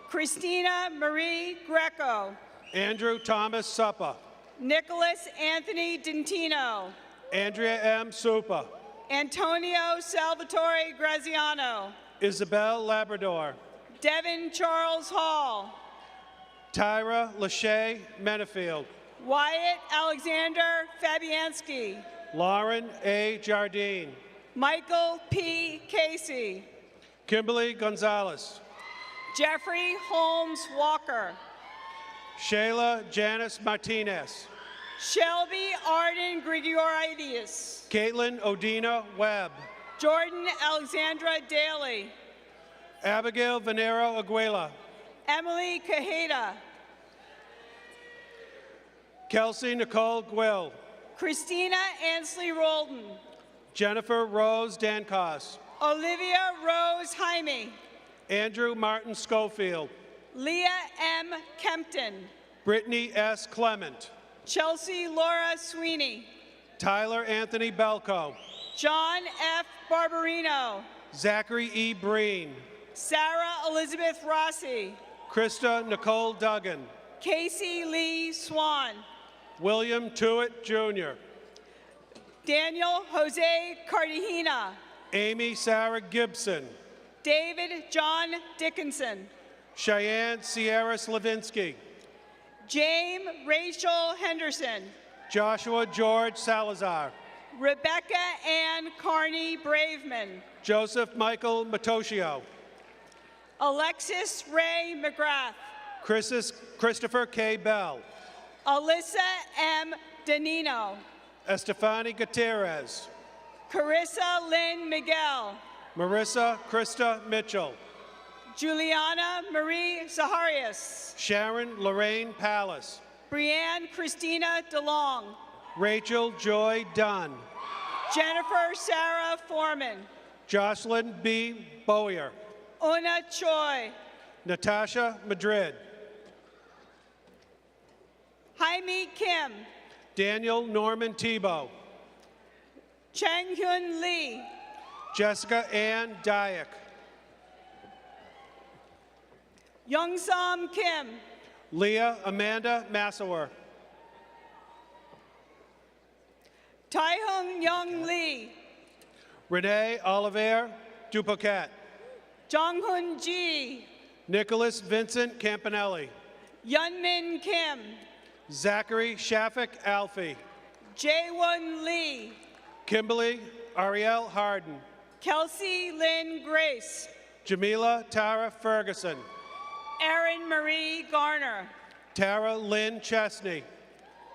Speaker 5: Christina Marie Greco.
Speaker 12: Andrew Thomas Suppa.
Speaker 5: Nicholas Anthony Dentino.
Speaker 12: Andrea M. Supa.
Speaker 5: Antonio Salvatore Graziano.
Speaker 12: Isabel Labrador.
Speaker 5: Devin Charles Hall.
Speaker 12: Tyra Lachey Menefield.
Speaker 5: Wyatt Alexander Fabianski.
Speaker 12: Lauren A. Jardine.
Speaker 5: Michael P. Casey.
Speaker 12: Kimberly Gonzalez.
Speaker 5: Jeffrey Holmes Walker.
Speaker 12: Shayla Janice Martinez.
Speaker 5: Shelby Arden Grigorides.
Speaker 12: Caitlin Odina Webb.
Speaker 5: Jordan Alexandra Daly.
Speaker 12: Abigail Venero Aguila.
Speaker 5: Emily Cajeda.
Speaker 12: Kelsey Nicole Gwill.
Speaker 5: Christina Ansley Roldan.
Speaker 12: Jennifer Rose Dancos.
Speaker 5: Olivia Rose Jaime.
Speaker 12: Andrew Martin Schofield.
Speaker 5: Leah M. Kempton.
Speaker 12: Brittany S. Clement.
Speaker 5: Chelsea Laura Sweeney.
Speaker 12: Tyler Anthony Belko.
Speaker 5: John F. Barbarino.
Speaker 12: Zachary E. Breen.
Speaker 5: Sarah Elizabeth Rossi.
Speaker 12: Krista Nicole Duggan.
Speaker 5: Casey Lee Swan.
Speaker 12: William Tewitt Jr.
Speaker 5: Daniel Jose Cartagena.
Speaker 12: Amy Sarah Gibson.
Speaker 5: David John Dickinson.
Speaker 12: Cheyenne Sierra Slavinsky.
Speaker 5: James Rachel Henderson.
Speaker 12: Joshua George Salazar.
Speaker 5: Rebecca Ann Carney Braveman.
Speaker 12: Joseph Michael Matoshio.
Speaker 5: Alexis Ray McGrath.
Speaker 12: Christopher K. Bell.
Speaker 5: Alyssa M. Danino.
Speaker 12: Estefani Gutierrez.
Speaker 5: Carissa Lynn Miguel.
Speaker 12: Marissa Krista Mitchell.
Speaker 5: Juliana Marie Zaharias.
Speaker 12: Sharon Lorraine Pallas.
Speaker 5: Brianne Christina DeLong.
Speaker 12: Rachel Joy Dunn.
Speaker 5: Jennifer Sarah Foreman.
Speaker 12: Jocelyn B. Boyer.
Speaker 5: Una Choi.
Speaker 12: Natasha Madrid.
Speaker 5: Jaime Kim.
Speaker 12: Daniel Norman Tebow.
Speaker 5: Chang Hyun Lee.
Speaker 12: Jessica Ann Dyack.
Speaker 5: Youngsam Kim.
Speaker 12: Leah Amanda Massawer.
Speaker 5: Taehyung Young Lee.
Speaker 12: Renee Oliver Dupocat.
Speaker 5: Jonghoon Ji.
Speaker 12: Nicholas Vincent Campanelli.
Speaker 5: Yunmin Kim.
Speaker 12: Zachary Shafik Alfie.
Speaker 5: Jaewon Lee.
Speaker 12: Kimberly Ariel Harden.
Speaker 5: Kelsey Lynn Grace.
Speaker 12: Jamila Tara Ferguson.
Speaker 5: Erin Marie Garner.
Speaker 12: Tara Lynn Chesney.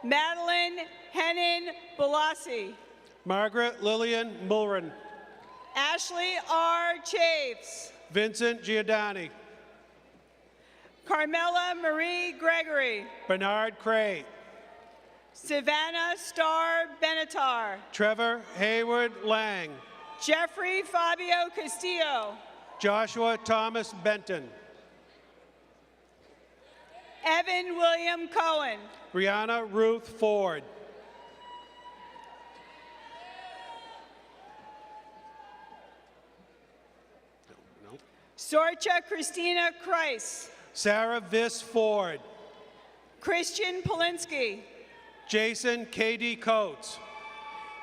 Speaker 5: Madeline Henin Balassi.
Speaker 12: Margaret Lillian Mulren.
Speaker 5: Ashley R. Chaves.
Speaker 12: Vincent Giordani.
Speaker 5: Carmela Marie Gregory.
Speaker 12: Bernard Cray.
Speaker 5: Savannah Starr Benatar.
Speaker 12: Trevor Hayward Lang.
Speaker 5: Jeffrey Fabio Castillo.
Speaker 12: Joshua Thomas Benton.
Speaker 5: Evan William Cohen.
Speaker 12: Brianna Ruth Ford.
Speaker 5: Sorcha Christina Kreis.
Speaker 12: Sarah Viss Ford.
Speaker 5: Christian Polinsky.
Speaker 12: Jason K.D. Coates.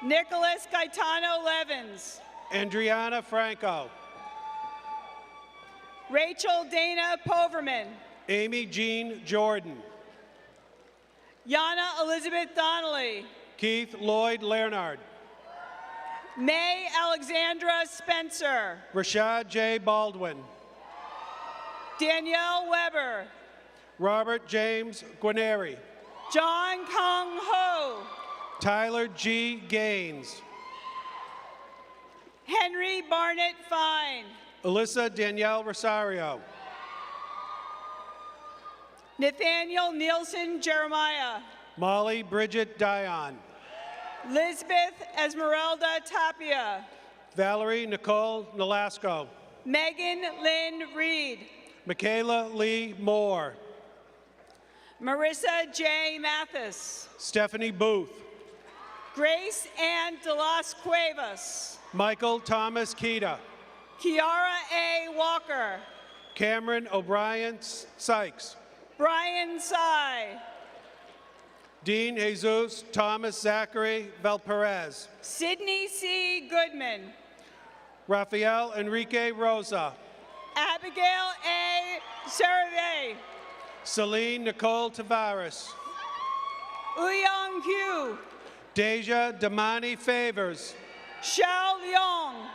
Speaker 5: Nicholas Gaetano Levins.
Speaker 12: Andriana Franco.
Speaker 5: Rachel Dana Poverman.
Speaker 12: Amy Jean Jordan.
Speaker 5: Yana Elizabeth Donnelly.
Speaker 12: Keith Lloyd Leonard.
Speaker 5: May Alexandra Spencer.
Speaker 12: Rashad J. Baldwin.
Speaker 5: Danielle Weber.
Speaker 12: Robert James Guarneri.
Speaker 5: John Kong Ho.
Speaker 12: Tyler G. Gaines.
Speaker 5: Henry Barnett Fine.
Speaker 12: Alyssa Danielle Rosario.
Speaker 5: Nathaniel Nielsen Jeremiah.
Speaker 12: Molly Bridget Dion.
Speaker 5: Lisbeth Esmeralda Tapia.
Speaker 12: Valerie Nicole Nolasco.
Speaker 5: Megan Lynn Reed.
Speaker 12: Michaela Lee Moore.
Speaker 5: Marissa J. Mathis.
Speaker 12: Stephanie Booth.
Speaker 5: Grace Ann De Las Cuevas.
Speaker 12: Michael Thomas Keita.
Speaker 5: Kiara A. Walker.
Speaker 12: Cameron O'Brien Sykes.
Speaker 5: Brian Sy.
Speaker 12: Dean Jesus Thomas Zachary Valperez.
Speaker 5: Sydney C. Goodman.
Speaker 12: Rafael Enrique Rosa.
Speaker 5: Abigail A. Cerve.
Speaker 12: Celine Nicole Tavares.
Speaker 5: Uyong Hu.
Speaker 12: Deja Damani Favors.
Speaker 5: Xiao Leong.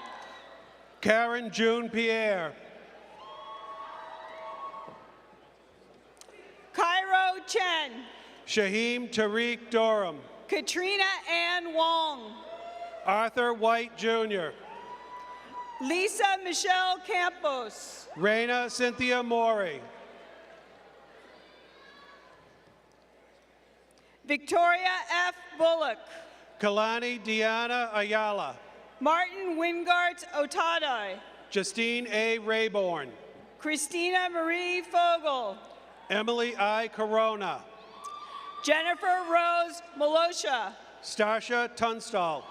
Speaker 12: Karen June Pierre.
Speaker 5: Cairo Chen.
Speaker 12: Shaheem Tariq Durham.
Speaker 5: Katrina Ann Wong.
Speaker 12: Arthur White Jr.
Speaker 5: Lisa Michelle Campos.
Speaker 12: Reina Cynthia Mori.
Speaker 5: Victoria F. Bullock.
Speaker 12: Kalani Diana Ayala.
Speaker 5: Martin Wingart Otadai.
Speaker 12: Justine A. Rayborn.
Speaker 5: Christina Marie Fogel.
Speaker 12: Emily I. Corona.
Speaker 5: Jennifer Rose Malosha.
Speaker 12: Starsha Tunstall.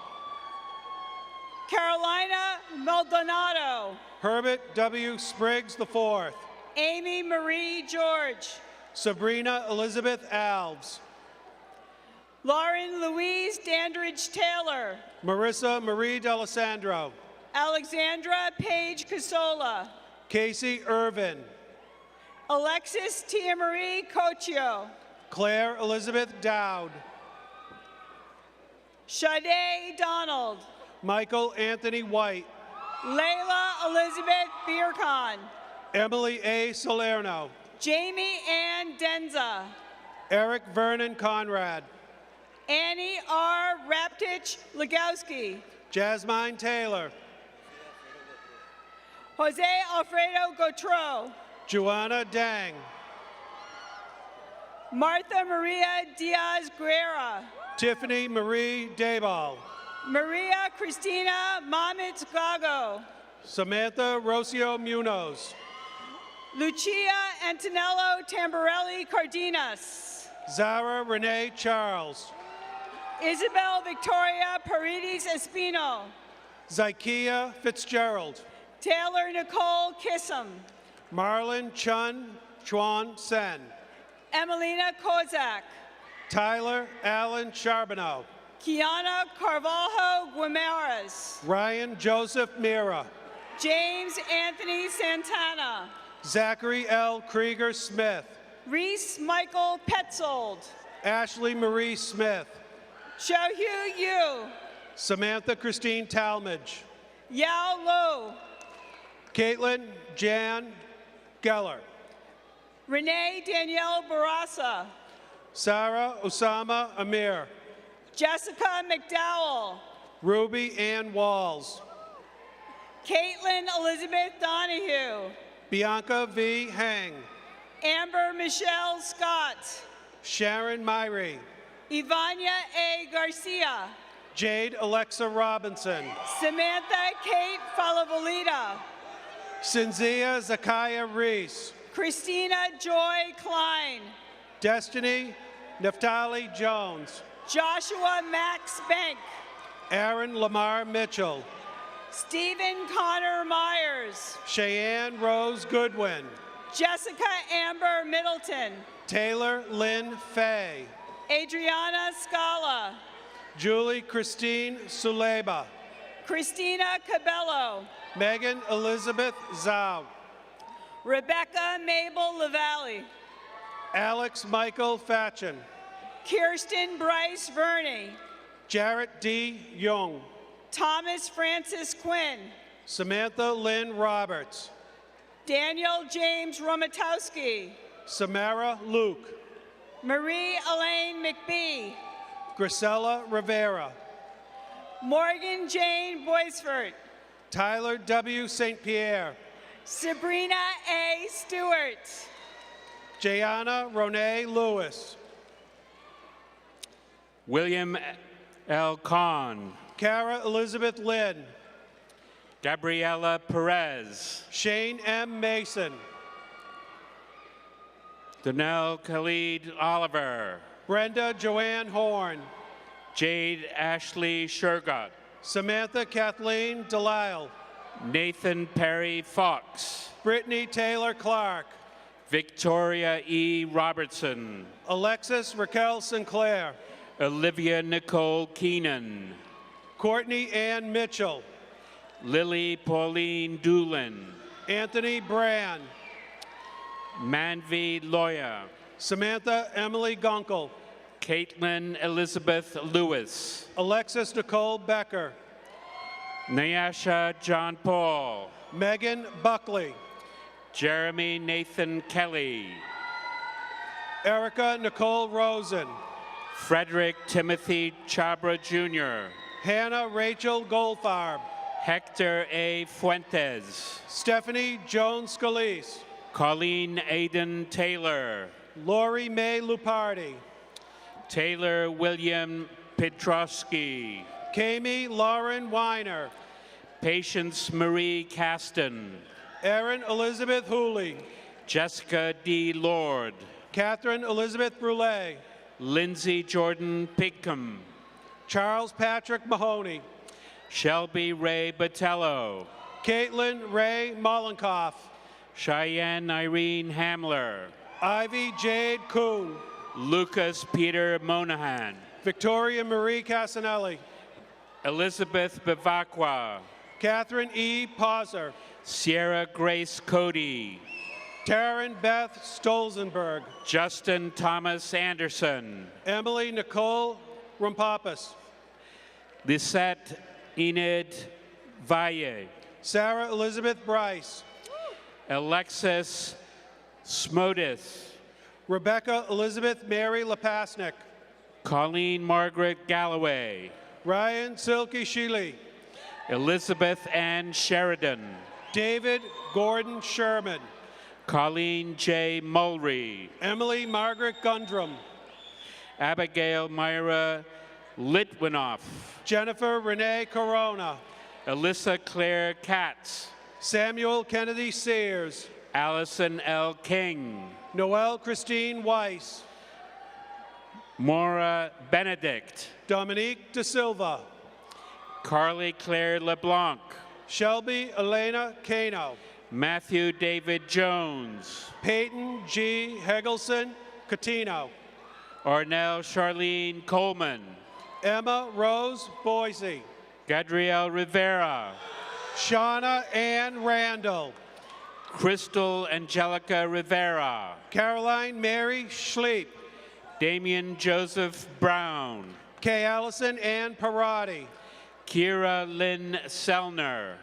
Speaker 5: Carolina Maldonado.
Speaker 12: Herbert W. Spriggs IV.
Speaker 5: Amy Marie George.
Speaker 12: Sabrina Elizabeth Alves.
Speaker 5: Lauren Louise Dandridge Taylor.
Speaker 12: Marissa Marie D'Alessandro.
Speaker 5: Alexandra Paige Casola.
Speaker 12: Casey Irvin.
Speaker 5: Alexis Tia Marie Cochio.
Speaker 12: Claire Elizabeth Dowd.
Speaker 5: Sade Donald.
Speaker 12: Michael Anthony White.
Speaker 5: Layla Elizabeth Bierkon.
Speaker 12: Emily A. Salerno.
Speaker 5: Jamie Ann Denza.
Speaker 12: Eric Vernon Conrad.
Speaker 5: Annie R. Raptich Legowski.
Speaker 12: Jasmine Taylor.
Speaker 5: Jose Alfredo Gautreau.
Speaker 12: Joanna Dang.
Speaker 5: Martha Maria Diaz Guerra.
Speaker 12: Tiffany Marie Dayball.
Speaker 5: Maria Cristina Mamitz Gago.
Speaker 12: Samantha Rocio Munoz.
Speaker 5: Lucia Antonello Tamborelli Cardenas.
Speaker 12: Zara Renee Charles.
Speaker 5: Isabel Victoria Paredes Espino.
Speaker 12: Zykia Fitzgerald.
Speaker 5: Taylor Nicole Kissam.
Speaker 12: Marlon Chuan Sen.
Speaker 5: Emelina Kozak.
Speaker 12: Tyler Allen Charbonneau.
Speaker 5: Kiana Carvalho Guimaras.
Speaker 12: Ryan Joseph Mira.
Speaker 5: James Anthony Santana.
Speaker 12: Zachary L. Krieger Smith.
Speaker 5: Reese Michael Petzold.
Speaker 12: Ashley Marie Smith.
Speaker 5: Xiaohu Yu.
Speaker 12: Samantha Christine Talmadge.
Speaker 5: Yao Lu.
Speaker 12: Caitlin Jan Geller.
Speaker 5: Renee Danielle Barasa.
Speaker 12: Sarah Osama Amir.
Speaker 5: Jessica McDowell.
Speaker 12: Ruby Ann Walls.
Speaker 5: Caitlin Elizabeth Donahue.
Speaker 12: Bianca V. Hang.
Speaker 5: Amber Michelle Scott.
Speaker 12: Sharon Myrie.
Speaker 5: Ivania A. Garcia.
Speaker 12: Jade Alexa Robinson.
Speaker 5: Samantha Kate Falavolita.
Speaker 12: Cynthia Zakiah Reese.
Speaker 5: Christina Joy Klein.
Speaker 12: Destiny Neftali Jones.
Speaker 5: Joshua Max Bank.
Speaker 12: Aaron Lamar Mitchell.
Speaker 5: Stephen Connor Myers.
Speaker 12: Cheyenne Rose Goodwin.
Speaker 5: Jessica Amber Middleton.
Speaker 12: Taylor Lynn Fay.
Speaker 5: Adriana Scala.
Speaker 12: Julie Christine Suleba.
Speaker 5: Christina Cabello.
Speaker 12: Megan Elizabeth Zhao.
Speaker 5: Rebecca Mabel Lavalley.
Speaker 12: Alex Michael Fatchin.
Speaker 5: Kirsten Bryce Verney.
Speaker 12: Jarrett D. Young.
Speaker 5: Thomas Francis Quinn.
Speaker 12: Samantha Lynn Roberts.
Speaker 5: Daniel James Romatowski.
Speaker 12: Samara Luke.
Speaker 5: Marie Elaine McBee.
Speaker 12: Grisella Rivera.
Speaker 5: Morgan Jane Boisfort.
Speaker 12: Tyler W. St. Pierre.
Speaker 5: Sabrina A. Stewart.
Speaker 12: Jayana Ronee Lewis.
Speaker 13: William El Khan,
Speaker 12: Kara Elizabeth Lynn,
Speaker 13: Gabriela Perez,
Speaker 12: Shane M. Mason,
Speaker 13: Donnell Khalid Oliver,
Speaker 12: Brenda Joanne Horn,
Speaker 13: Jade Ashley Shergott,
Speaker 12: Samantha Kathleen Delisle,
Speaker 13: Nathan Perry Fox,
Speaker 12: Brittany Taylor Clark,
Speaker 13: Victoria E. Robertson,
Speaker 12: Alexis Raquel Sinclair,
Speaker 13: Olivia Nicole Keenan,
Speaker 12: Courtney Ann Mitchell,
Speaker 13: Lily Pauline Doolin,
Speaker 12: Anthony Brand,
Speaker 13: Manvi Loya,
Speaker 12: Samantha Emily Gunkel,
Speaker 13: Caitlin Elizabeth Lewis,
Speaker 12: Alexis Nicole Becker,
Speaker 13: Nyasha John Paul,
Speaker 12: Megan Buckley,
Speaker 13: Jeremy Nathan Kelly,
Speaker 12: Erica Nicole Rosen,
Speaker 13: Frederick Timothy Chabra Jr.,
Speaker 12: Hannah Rachel Goldfarb,
Speaker 13: Hector A. Fuentes,
Speaker 12: Stephanie Jones Scalise,
Speaker 13: Colleen Aiden Taylor,
Speaker 12: Lori Mae Lupardi,
Speaker 13: Taylor William Petrosky,
Speaker 12: Kami Lauren Weiner,
Speaker 13: Patience Marie Caston,
Speaker 12: Erin Elizabeth Hooley,
Speaker 13: Jessica D. Lord,
Speaker 12: Catherine Elizabeth Brule,
Speaker 13: Lindsay Jordan Pickham,
Speaker 12: Charles Patrick Mahoney,
Speaker 13: Shelby Ray Botello,
Speaker 12: Caitlin Ray Mollenkoff,
Speaker 13: Cheyenne Irene Hamler,
Speaker 12: Ivy Jade Kuhn,
Speaker 13: Lucas Peter Monahan,
Speaker 12: Victoria Marie Casanelli,
Speaker 13: Elizabeth Bivacqua,
Speaker 12: Catherine E. Pauser,
Speaker 13: Sierra Grace Cody,
Speaker 12: Taryn Beth Stolzenberg,
Speaker 13: Justin Thomas Anderson,
Speaker 12: Emily Nicole Rumpapis,
Speaker 13: Lisette Enid Valle,
Speaker 12: Sarah Elizabeth Bryce,
Speaker 13: Alexis Smodis,
Speaker 12: Rebecca Elizabeth Mary Lepasnik,
Speaker 13: Colleen Margaret Galloway,
Speaker 12: Ryan Silky Sheely,
Speaker 13: Elizabeth Ann Sheridan,
Speaker 12: David Gordon Sherman,
Speaker 13: Colleen J. Mulry,
Speaker 12: Emily Margaret Gundrum,
Speaker 13: Abigail Myra Litwinoff,
Speaker 12: Jennifer Renee Corona,
Speaker 13: Alyssa Claire Katz,
Speaker 12: Samuel Kennedy Sears,
Speaker 13: Allison L. King,
Speaker 12: Noelle Christine Weiss,
Speaker 13: Maura Benedict,
Speaker 12: Dominique De Silva,
Speaker 13: Carly Claire LeBlanc,
Speaker 12: Shelby Elena Cano,
Speaker 13: Matthew David Jones,
Speaker 12: Peyton G. Hegelson Catino,
Speaker 13: Ornell Charlene Coleman,
Speaker 12: Emma Rose Boise,
Speaker 13: Gadriel Rivera,
Speaker 12: Shauna Ann Randall,
Speaker 13: Crystal Angelica Rivera,
Speaker 12: Caroline Mary Schleep,
Speaker 13: Damian Joseph Brown,
Speaker 12: Kay Allison Ann Parati,
Speaker 13: Kira Lynn Selner,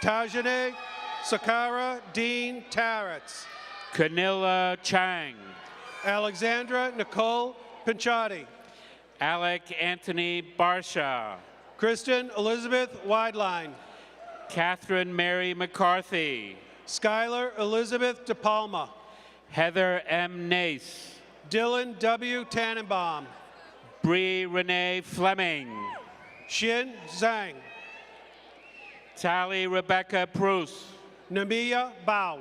Speaker 12: Tajane Sakara Dean Tarrats,
Speaker 13: Canilla Chang,
Speaker 12: Alexandra Nicole Pinchatti,
Speaker 13: Alec Anthony Barsha,
Speaker 12: Kristen Elizabeth Wideline,
Speaker 13: Catherine Mary McCarthy,
Speaker 12: Skylar Elizabeth DePalma,
Speaker 13: Heather M. Nace,
Speaker 12: Dylan W. Tannenbaum,
Speaker 13: Bree Renee Fleming,
Speaker 12: Xin Zhang,
Speaker 13: Tally Rebecca Bruce,
Speaker 12: Namiya Bao,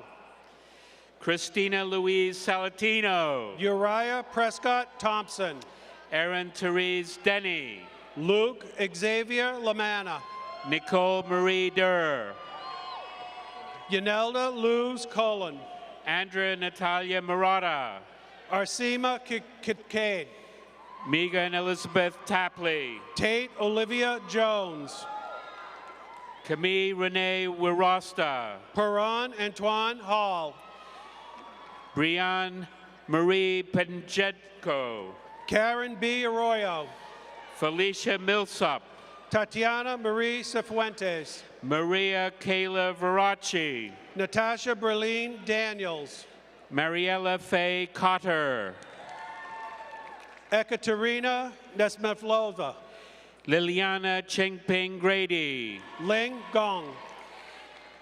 Speaker 13: Christina Louise Salatino,
Speaker 12: Uriah Prescott Thompson,
Speaker 13: Erin Therese Denny,
Speaker 12: Luke Xavier Lamanna,
Speaker 13: Nicole Marie Durr,
Speaker 12: Yanelda Luz Cullen,
Speaker 13: Andrea Natalia Murata,
Speaker 12: Arsema Kincaid,
Speaker 13: Megan Elizabeth Tapley,
Speaker 12: Tate Olivia Jones,
Speaker 13: Camille Renee Wirosta,
Speaker 12: Perron Antoine Hall,
Speaker 13: Brianne Marie Penjetko,
Speaker 12: Karen B. Arroyo,
Speaker 13: Felicia Millsap,
Speaker 12: Tatiana Marie Cifuentes,
Speaker 13: Maria Kayla Veracci,
Speaker 12: Natasha Berlin Daniels,
Speaker 13: Mariella Faye Cotter,
Speaker 12: Ekaterina Nesmeflova,
Speaker 13: Liliana Chingping Grady,
Speaker 12: Ling Gong,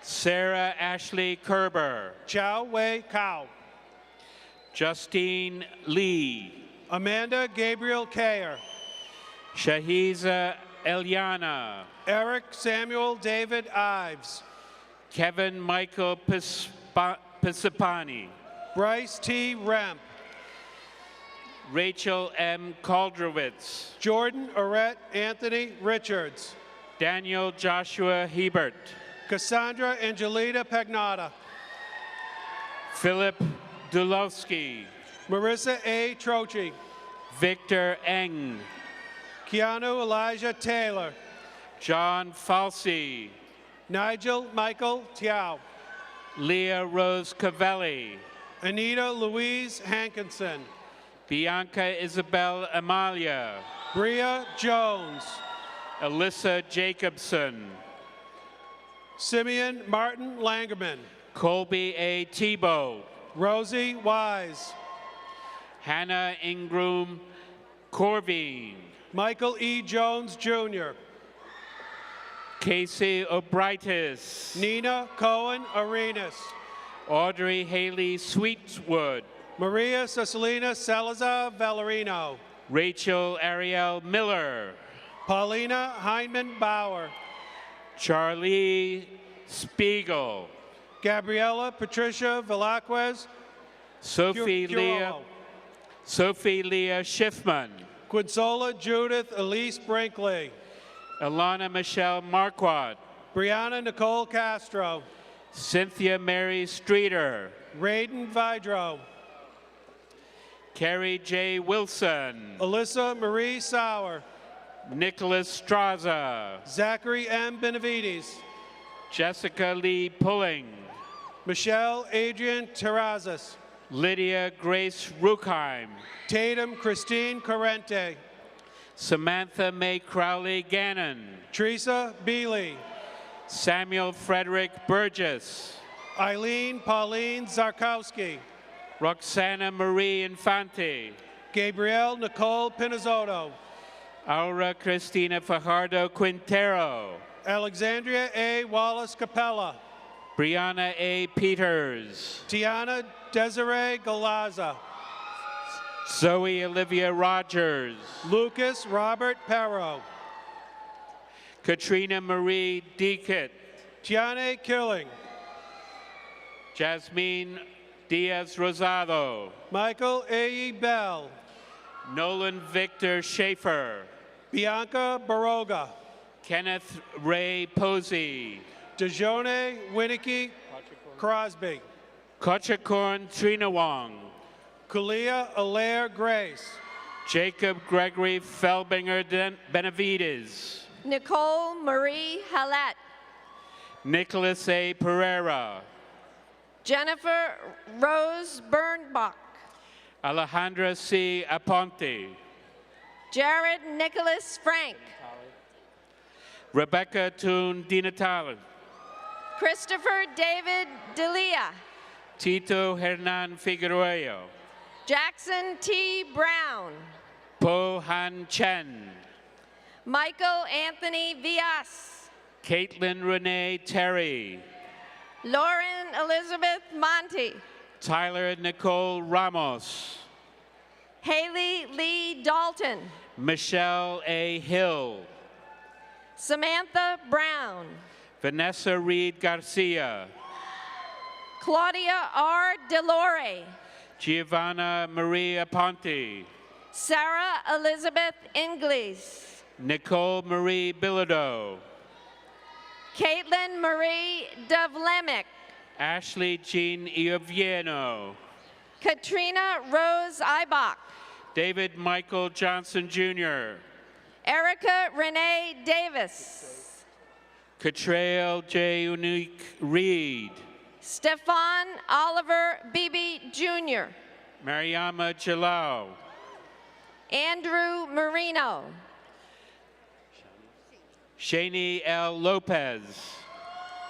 Speaker 13: Sarah Ashley Kerber,
Speaker 12: Chow Wei Kao,
Speaker 13: Justine Lee,
Speaker 12: Amanda Gabriel Kayer,
Speaker 13: Shahiza Eliana.
Speaker 12: Eric Samuel David Ives.
Speaker 13: Kevin Michael Pisapani.
Speaker 12: Bryce T. Remp.
Speaker 13: Rachel M. Kaldrowitz.
Speaker 12: Jordan Arette Anthony Richards.
Speaker 13: Daniel Joshua Hebert.
Speaker 12: Cassandra Angelita Pagnotta.
Speaker 13: Philip Dulowski.
Speaker 12: Marissa A. Trochi.
Speaker 13: Victor Eng.
Speaker 12: Keanu Elijah Taylor.
Speaker 13: John Falsey.
Speaker 12: Nigel Michael Tiao.
Speaker 13: Leah Rose Cavelli.
Speaker 12: Anita Louise Hankinson.
Speaker 13: Bianca Isabel Amalia.
Speaker 12: Bria Jones.
Speaker 13: Alyssa Jacobson.
Speaker 12: Simeon Martin Langerman.
Speaker 13: Colby A. Tebow.
Speaker 12: Rosie Wise.
Speaker 13: Hannah Ingram Corvine.
Speaker 12: Michael E. Jones Jr.
Speaker 13: Casey O'Brightis.
Speaker 12: Nina Cohen Arenas.
Speaker 13: Audrey Haley Sweetwood.
Speaker 12: Maria Cecilina Salazar Valerino.
Speaker 13: Rachel Ariel Miller.
Speaker 12: Paulina Heineman Bauer.
Speaker 13: Charlie Spiegel.
Speaker 12: Gabriela Patricia Velazquez.
Speaker 13: Sophie Leah Schiffman.
Speaker 12: Quinsola Judith Elise Brinkley.
Speaker 13: Alana Michelle Marquardt.
Speaker 12: Brianna Nicole Castro.
Speaker 13: Cynthia Mary Streeter.
Speaker 12: Raiden Vidro.
Speaker 13: Carrie J. Wilson.
Speaker 12: Alyssa Marie Sauer.
Speaker 13: Nicholas Straza.
Speaker 12: Zachary M. Benavides.
Speaker 13: Jessica Lee Pulling.
Speaker 12: Michelle Adrian Terrazas.
Speaker 13: Lydia Grace Ruckheim.
Speaker 12: Tatum Christine Corrente.
Speaker 13: Samantha May Crowley Gannon.
Speaker 12: Teresa Beeley.
Speaker 13: Samuel Frederick Burgess.
Speaker 12: Eileen Pauline Zarkowski.
Speaker 13: Roxana Marie Infante.
Speaker 12: Gabrielle Nicole Pinizotto.
Speaker 13: Aura Cristina Fajardo Quintero.
Speaker 12: Alexandria A. Wallace Capella.
Speaker 13: Brianna A. Peters.
Speaker 12: Tiana Desiree Galaza.
Speaker 13: Zoe Olivia Rogers.
Speaker 12: Lucas Robert Perro.
Speaker 13: Katrina Marie Deakitt.
Speaker 12: Tiane Killing.
Speaker 13: Jasmine Diaz Rosado.
Speaker 12: Michael A. Bell.
Speaker 13: Nolan Victor Schaefer.
Speaker 12: Bianca Baroga.
Speaker 13: Kenneth Ray Posey.
Speaker 12: Dejone Winnicky Crosby.
Speaker 13: Kochakorn Trinawong.
Speaker 12: Kalia Alaire Grace.
Speaker 13: Jacob Gregory Felbinger Benavides.
Speaker 14: Nicole Marie Hallett.
Speaker 13: Nicholas A. Pereira.
Speaker 14: Jennifer Rose Bernbach.
Speaker 13: Alejandra C. Aponte.
Speaker 14: Jared Nicholas Frank.
Speaker 13: Rebecca Toon DiNatale.
Speaker 14: Christopher David Delia.
Speaker 13: Tito Hernan Figueroa.
Speaker 14: Jackson T. Brown.
Speaker 13: Po Han Chen.
Speaker 14: Michael Anthony Villas.
Speaker 13: Caitlin Renee Terry.
Speaker 14: Lauren Elizabeth Monty.
Speaker 13: Tyler Nicole Ramos.
Speaker 14: Haley Lee Dalton.
Speaker 13: Michelle A. Hill.
Speaker 14: Samantha Brown.
Speaker 13: Vanessa Reed Garcia.
Speaker 14: Claudia R. Delore.
Speaker 13: Giovanna Maria Ponte.
Speaker 14: Sarah Elizabeth Ingles.
Speaker 13: Nicole Marie Bilodeau.
Speaker 14: Caitlin Marie Devlemick.
Speaker 13: Ashley Jean Iovieno.
Speaker 14: Katrina Rose Ibach.
Speaker 13: David Michael Johnson Jr.
Speaker 14: Erica Renee Davis.
Speaker 13: Catrail J. Unique Reed.
Speaker 14: Stefan Oliver Beebe Jr.
Speaker 13: Mariama Jalal.
Speaker 14: Andrew Marino.
Speaker 13: Shani L. Lopez.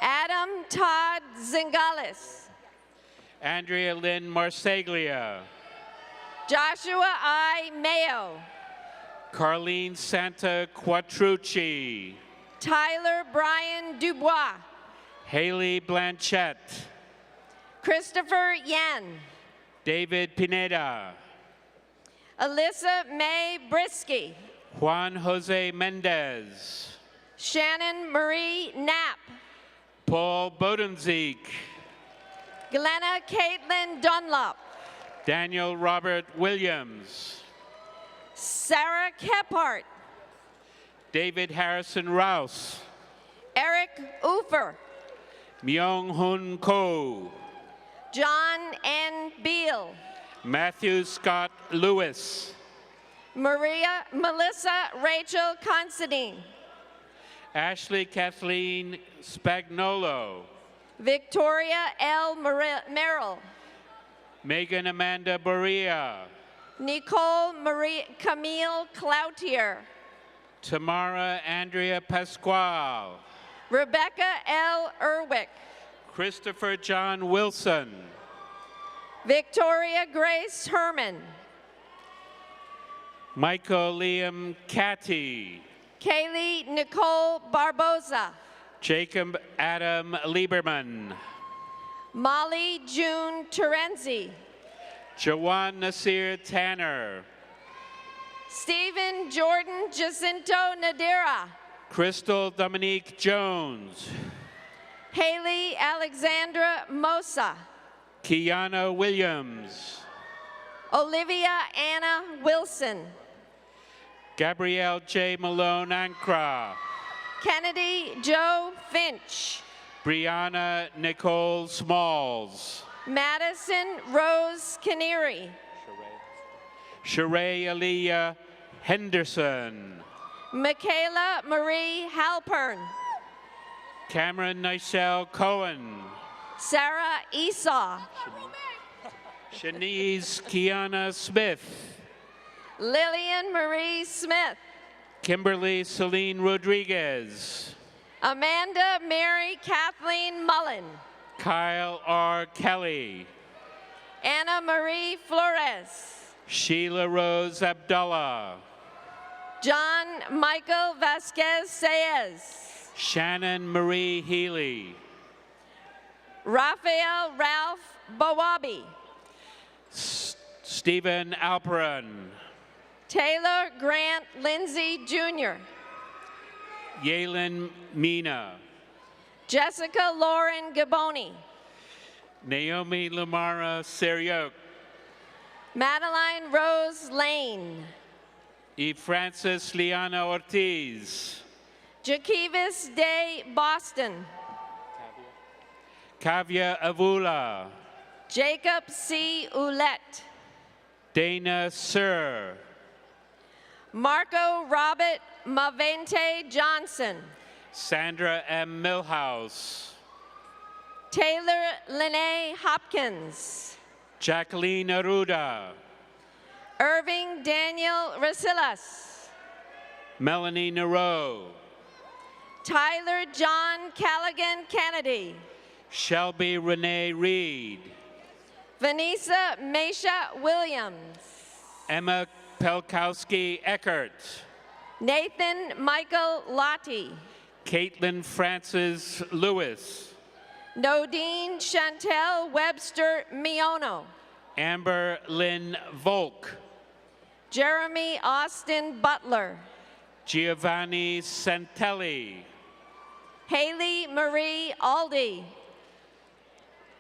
Speaker 14: Adam Todd Zingales.
Speaker 13: Andrea Lynn Marseglia.
Speaker 14: Joshua I. Mayo.
Speaker 13: Carlene Santa Quattrucci.
Speaker 14: Tyler Brian Dubois.
Speaker 13: Haley Blanchette.
Speaker 14: Christopher Yen.
Speaker 13: David Pineda.
Speaker 14: Alyssa May Brisky.
Speaker 13: Juan Jose Mendez,
Speaker 14: Shannon Marie Knapp,
Speaker 13: Paul Bodenziek,
Speaker 14: Glenna Caitlin Dunlop,
Speaker 13: Daniel Robert Williams,
Speaker 14: Sarah Kephart,
Speaker 13: David Harrison Rouse,
Speaker 14: Eric Ufer,
Speaker 13: Myung Hun Ko,
Speaker 14: John N. Beal,
Speaker 13: Matthew Scott Lewis,
Speaker 14: Melissa Rachel Considine,
Speaker 13: Ashley Kathleen Spagnolo,
Speaker 14: Victoria L. Merrill,
Speaker 13: Megan Amanda Berea,
Speaker 14: Nicole Marie Camille Cloutier,
Speaker 13: Tamara Andrea Pasquale,
Speaker 14: Rebecca L. Erwick,
Speaker 13: Christopher John Wilson,
Speaker 14: Victoria Grace Herman,
Speaker 13: Michael Liam Catty,
Speaker 14: Kaylee Nicole Barboza,
Speaker 13: Jacob Adam Lieberman,
Speaker 14: Molly June Terenzi,
Speaker 13: Jawan Nasir Tanner,
Speaker 14: Stephen Jordan Jacinto Nadira,
Speaker 13: Crystal Dominique Jones,
Speaker 14: Haley Alexandra Mosa,
Speaker 13: Kiana Williams,
Speaker 14: Olivia Anna Wilson,
Speaker 13: Gabrielle J. Malone Ankra,
Speaker 14: Kennedy Joe Finch,
Speaker 13: Brianna Nicole Smalls,
Speaker 14: Madison Rose Canary,
Speaker 13: Sheree Aliyah Henderson,
Speaker 14: Michaela Marie Halpern,
Speaker 13: Cameron Nichelle Cohen,
Speaker 14: Sarah Esau,
Speaker 13: Shanice Kiana Smith,
Speaker 14: Lillian Marie Smith,
Speaker 13: Kimberly Celine Rodriguez,
Speaker 14: Amanda Mary Kathleen Mullen,
Speaker 13: Kyle R. Kelly,
Speaker 14: Anna Marie Flores,
Speaker 13: Sheila Rose Abdullah,
Speaker 14: John Michael Vasquez Saez,
Speaker 13: Shannon Marie Healy,
Speaker 14: Raphael Ralph Bawabi,
Speaker 13: Stephen Alperin,
Speaker 14: Taylor Grant Lindsay Jr.,
Speaker 13: Yalen Mina,
Speaker 14: Jessica Lauren Gaboni,
Speaker 13: Naomi Lumara Seriok,
Speaker 14: Madeline Rose Lane,
Speaker 13: E. Francis Liana Ortiz,
Speaker 14: Jakevis Day Boston,
Speaker 13: Kavya Avula,
Speaker 14: Jacob C. Ouellette,
Speaker 13: Dana Sir,
Speaker 14: Marco Robert Mavente Johnson,
Speaker 13: Sandra M. Millhouse,
Speaker 14: Taylor Lene Hopkins,
Speaker 13: Jacqueline Aruda,
Speaker 14: Irving Daniel Rasilas,
Speaker 13: Melanie Nero,
Speaker 14: Tyler John Callaghan Kennedy,
Speaker 13: Shelby Renee Reed,
Speaker 14: Vanessa Mesha Williams,
Speaker 13: Emma Pelkowski Eckert,
Speaker 14: Nathan Michael Lottie,
Speaker 13: Caitlin Francis Lewis,
Speaker 14: Nodine Chantel Webster Miono,
Speaker 13: Amber Lynn Volk,
Speaker 14: Jeremy Austin Butler,
Speaker 13: Giovanni Santelli,
Speaker 14: Haley Marie Aldi,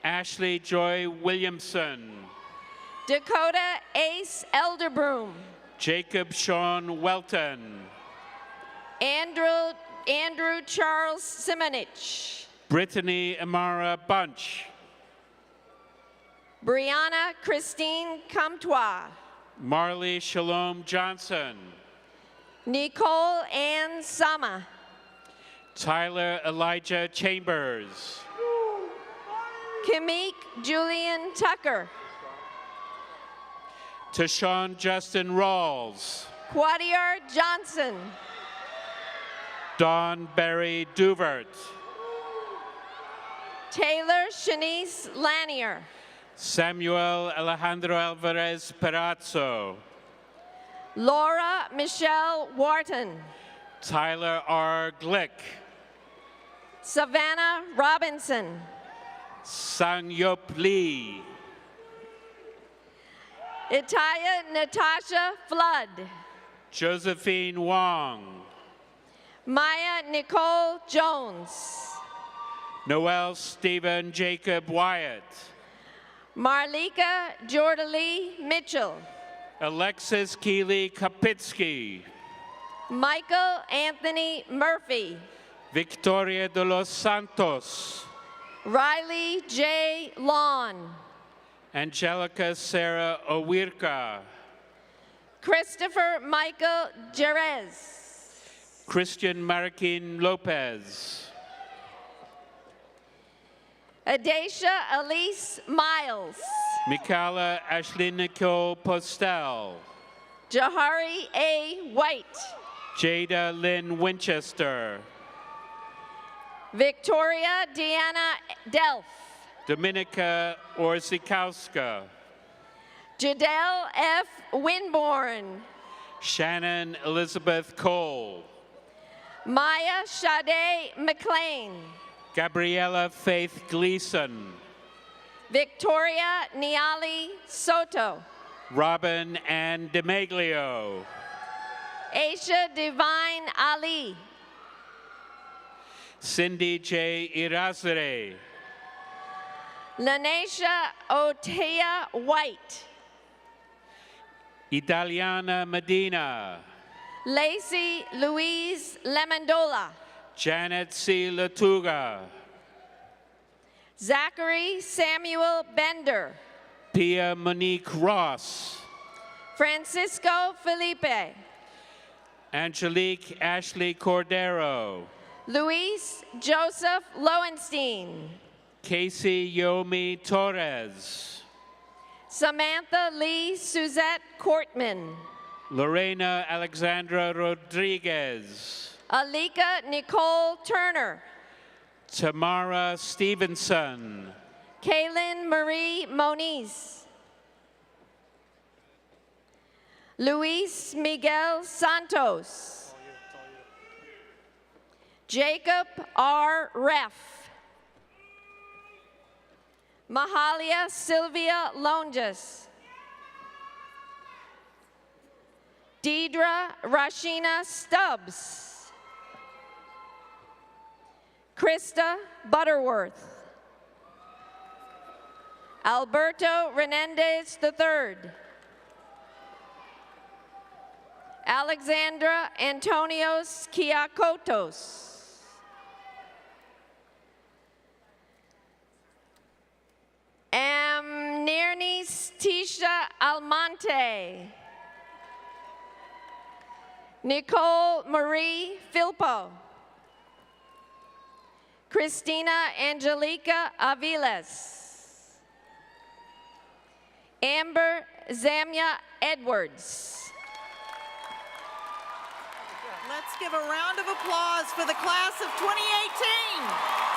Speaker 13: Ashley Joy Williamson,
Speaker 14: Dakota Ace Elderbroom,
Speaker 13: Jacob Sean Welton,
Speaker 14: Andrew Charles Simonich,
Speaker 13: Brittany Amara Bunch,
Speaker 14: Brianna Christine Comtois,
Speaker 13: Marley Shalom Johnson,
Speaker 14: Nicole Ann Sama,
Speaker 13: Tyler Elijah Chambers,
Speaker 14: Kamik Julian Tucker,
Speaker 13: Tashawn Justin Rawls,
Speaker 14: Quadiar Johnson,
Speaker 13: Dawn Barry Duvert,
Speaker 14: Taylor Shanice Lanier,
Speaker 13: Samuel Alejandro Alvarez Perazzo,
Speaker 14: Laura Michelle Wharton,
Speaker 13: Tyler R. Glick,
Speaker 14: Savannah Robinson,
Speaker 13: Sang Yup Lee,
Speaker 14: Itaya Natasha Flood,
Speaker 13: Josephine Wong.
Speaker 14: Maya Nicole Jones.
Speaker 13: Noel Stephen Jacob Wyatt.
Speaker 14: Marlika Jordalee Mitchell.
Speaker 13: Alexis Keeley Kapitsky.
Speaker 14: Michael Anthony Murphy.
Speaker 13: Victoria de los Santos.
Speaker 14: Riley J. Lawn.
Speaker 13: Angelica Sarah Owirka.
Speaker 14: Christopher Michael Jerez.
Speaker 13: Christian Marroquin Lopez.
Speaker 14: Adacia Elise Miles.
Speaker 13: Mikala Ashley Nicole Postel.
Speaker 14: Jahari A. White.
Speaker 13: Jada Lynn Winchester.
Speaker 14: Victoria Deanna Delph.
Speaker 13: Dominica Orzikowska.
Speaker 14: Jadelle F. Winborn.
Speaker 13: Shannon Elizabeth Cole.
Speaker 14: Maya Sade McLean.
Speaker 13: Gabriella Faith Gleason.
Speaker 14: Victoria Niali Soto.
Speaker 13: Robin Ann DeMaglio.
Speaker 14: Aisha Divine Ali.
Speaker 13: Cindy J. Irazare.
Speaker 14: Lanesha Otea White.
Speaker 13: Italiana Medina.
Speaker 14: Lacey Louise Lemondola.
Speaker 13: Janet C. Latuga.
Speaker 14: Zachary Samuel Bender.
Speaker 13: Pia Monique Ross.
Speaker 14: Francisco Felipe.
Speaker 13: Angelique Ashley Cordero.
Speaker 14: Luis Joseph Lowenstein.
Speaker 13: Casey Yomi Torres.
Speaker 14: Samantha Lee Suzette Courtman.
Speaker 13: Lorena Alexandra Rodriguez.
Speaker 14: Alika Nicole Turner.
Speaker 13: Tamara Stevenson.
Speaker 14: Kaylin Marie Moniz. Luis Miguel Santos. Jacob R. Reff. Mahalia Sylvia Longes. Deidre Rashina Stubbs. Krista Butterworth. Alberto Renendez III. Alexandra Antonios Kiakotos. Amnirnis Tisha Almonte. Nicole Marie Filpo. Christina Angelica Aviles. Amber Zamya Edwards.
Speaker 4: Let's give a round of applause for the class of 2018.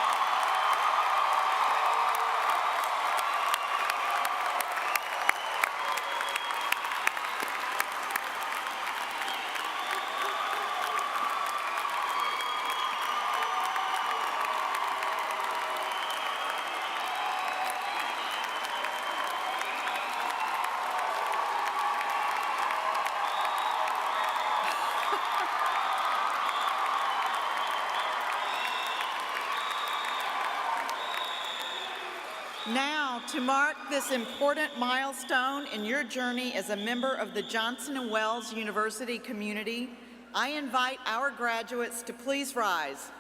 Speaker 4: Now, to mark this important milestone in your journey as a member of the Johnson & Wales University community, I invite our graduates to please rise.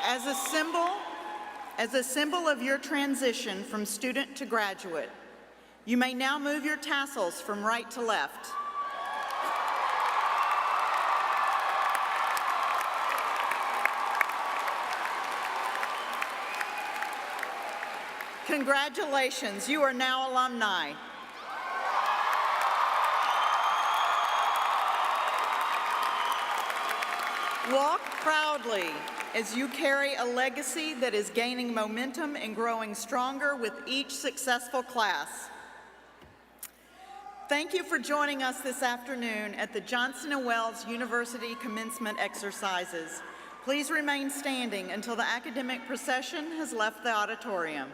Speaker 4: As a symbol of your transition from student to graduate, you may now move your tassels from right to left. Congratulations, you are now alumni. Walk proudly as you carry a legacy that is gaining momentum and growing stronger with each successful class. Thank you for joining us this afternoon at the Johnson & Wales University commencement exercises. Please remain standing until the academic procession has left the auditorium.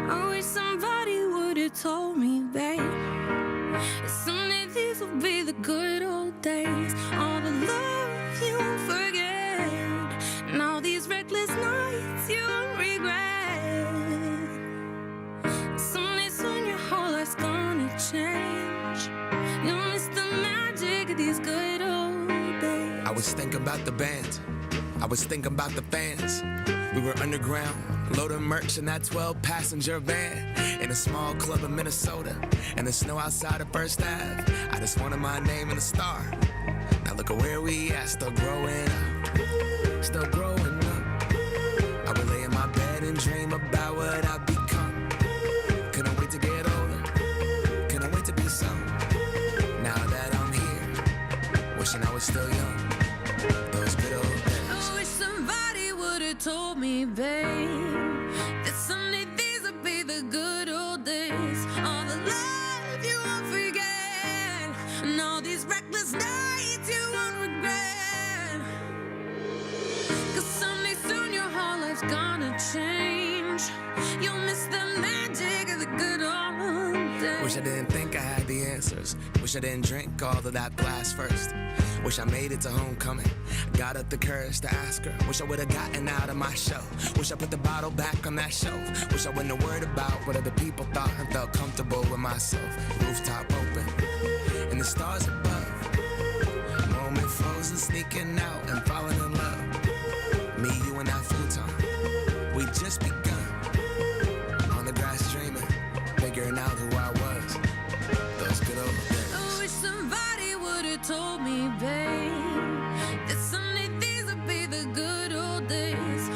Speaker 1: I wish somebody would have told me, babe, that someday these will be the good old days. All the love you won't forget, and all these reckless nights you won't regret. Someday soon your whole life's gonna change. You'll miss the magic of these good old days.
Speaker 2: I was thinking about the band. I was thinking about the fans. We were underground, loading merch in that 12-passenger van in a small club in Minnesota, and the snow outside of First Ave. I just wanted my name and a star. Now look at where we at, still growing up, still growing up. I would lay in my bed and dream about what I'd become. Couldn't wait to get older, couldn't wait to be some. Now that I'm here, wishing I was still young. Those good old days.
Speaker 1: I wish somebody would have told me, babe, that someday these would be the good old days. All the love you won't forget, and all these reckless nights you won't regret. 'Cause someday soon your whole life's gonna change. You'll miss the magic of the good old days.
Speaker 2: Wish I didn't think I had the answers. Wish I didn't drink all of that glass first. Wish I made it to homecoming. Got up the courage to ask her. Wish I would have gotten out of my show. Wish I put the bottle back on that shelf. Wish I wouldn't have worried about what other people thought and felt comfortable with myself. Rooftop open and the stars above. Moment frozen, sneaking out and falling in love. Me, you, and that futon. We just begun. On the grass dreaming, figuring out who I was. Those good old days.
Speaker 1: I wish somebody would have told me, babe, that someday these would be the good old days.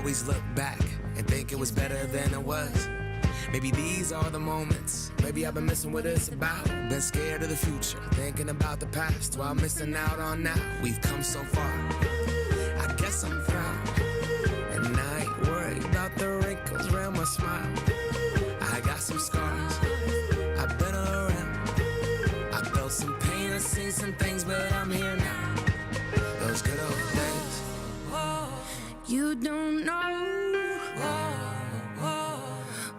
Speaker 2: always look back and think it was better than it was. Maybe these are the moments. Maybe I've been missing what it's about. Been scared of the future, thinking about the past while missing out on now. We've come so far. I guess I'm proud, and I ain't worried about the wrinkles around my smile. I got some scars. I've been around. I felt some pain and seen some things, but I'm here now. Those good old days.
Speaker 1: You don't know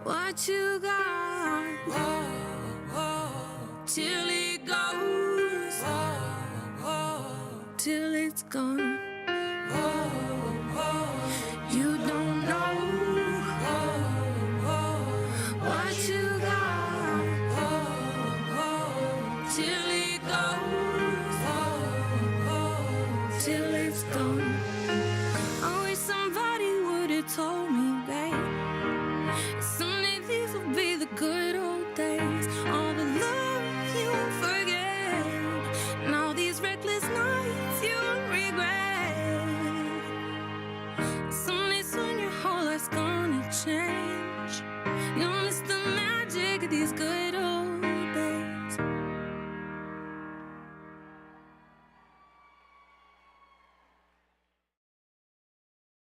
Speaker 1: what you got till it goes, till it's gone. You don't know what you got till it goes, till it's gone. I wish somebody would have told me, babe, someday these will be the good old days. All the love you won't forget, and all these reckless nights you won't regret. Someday soon your whole life's gonna change. You'll miss the magic of these good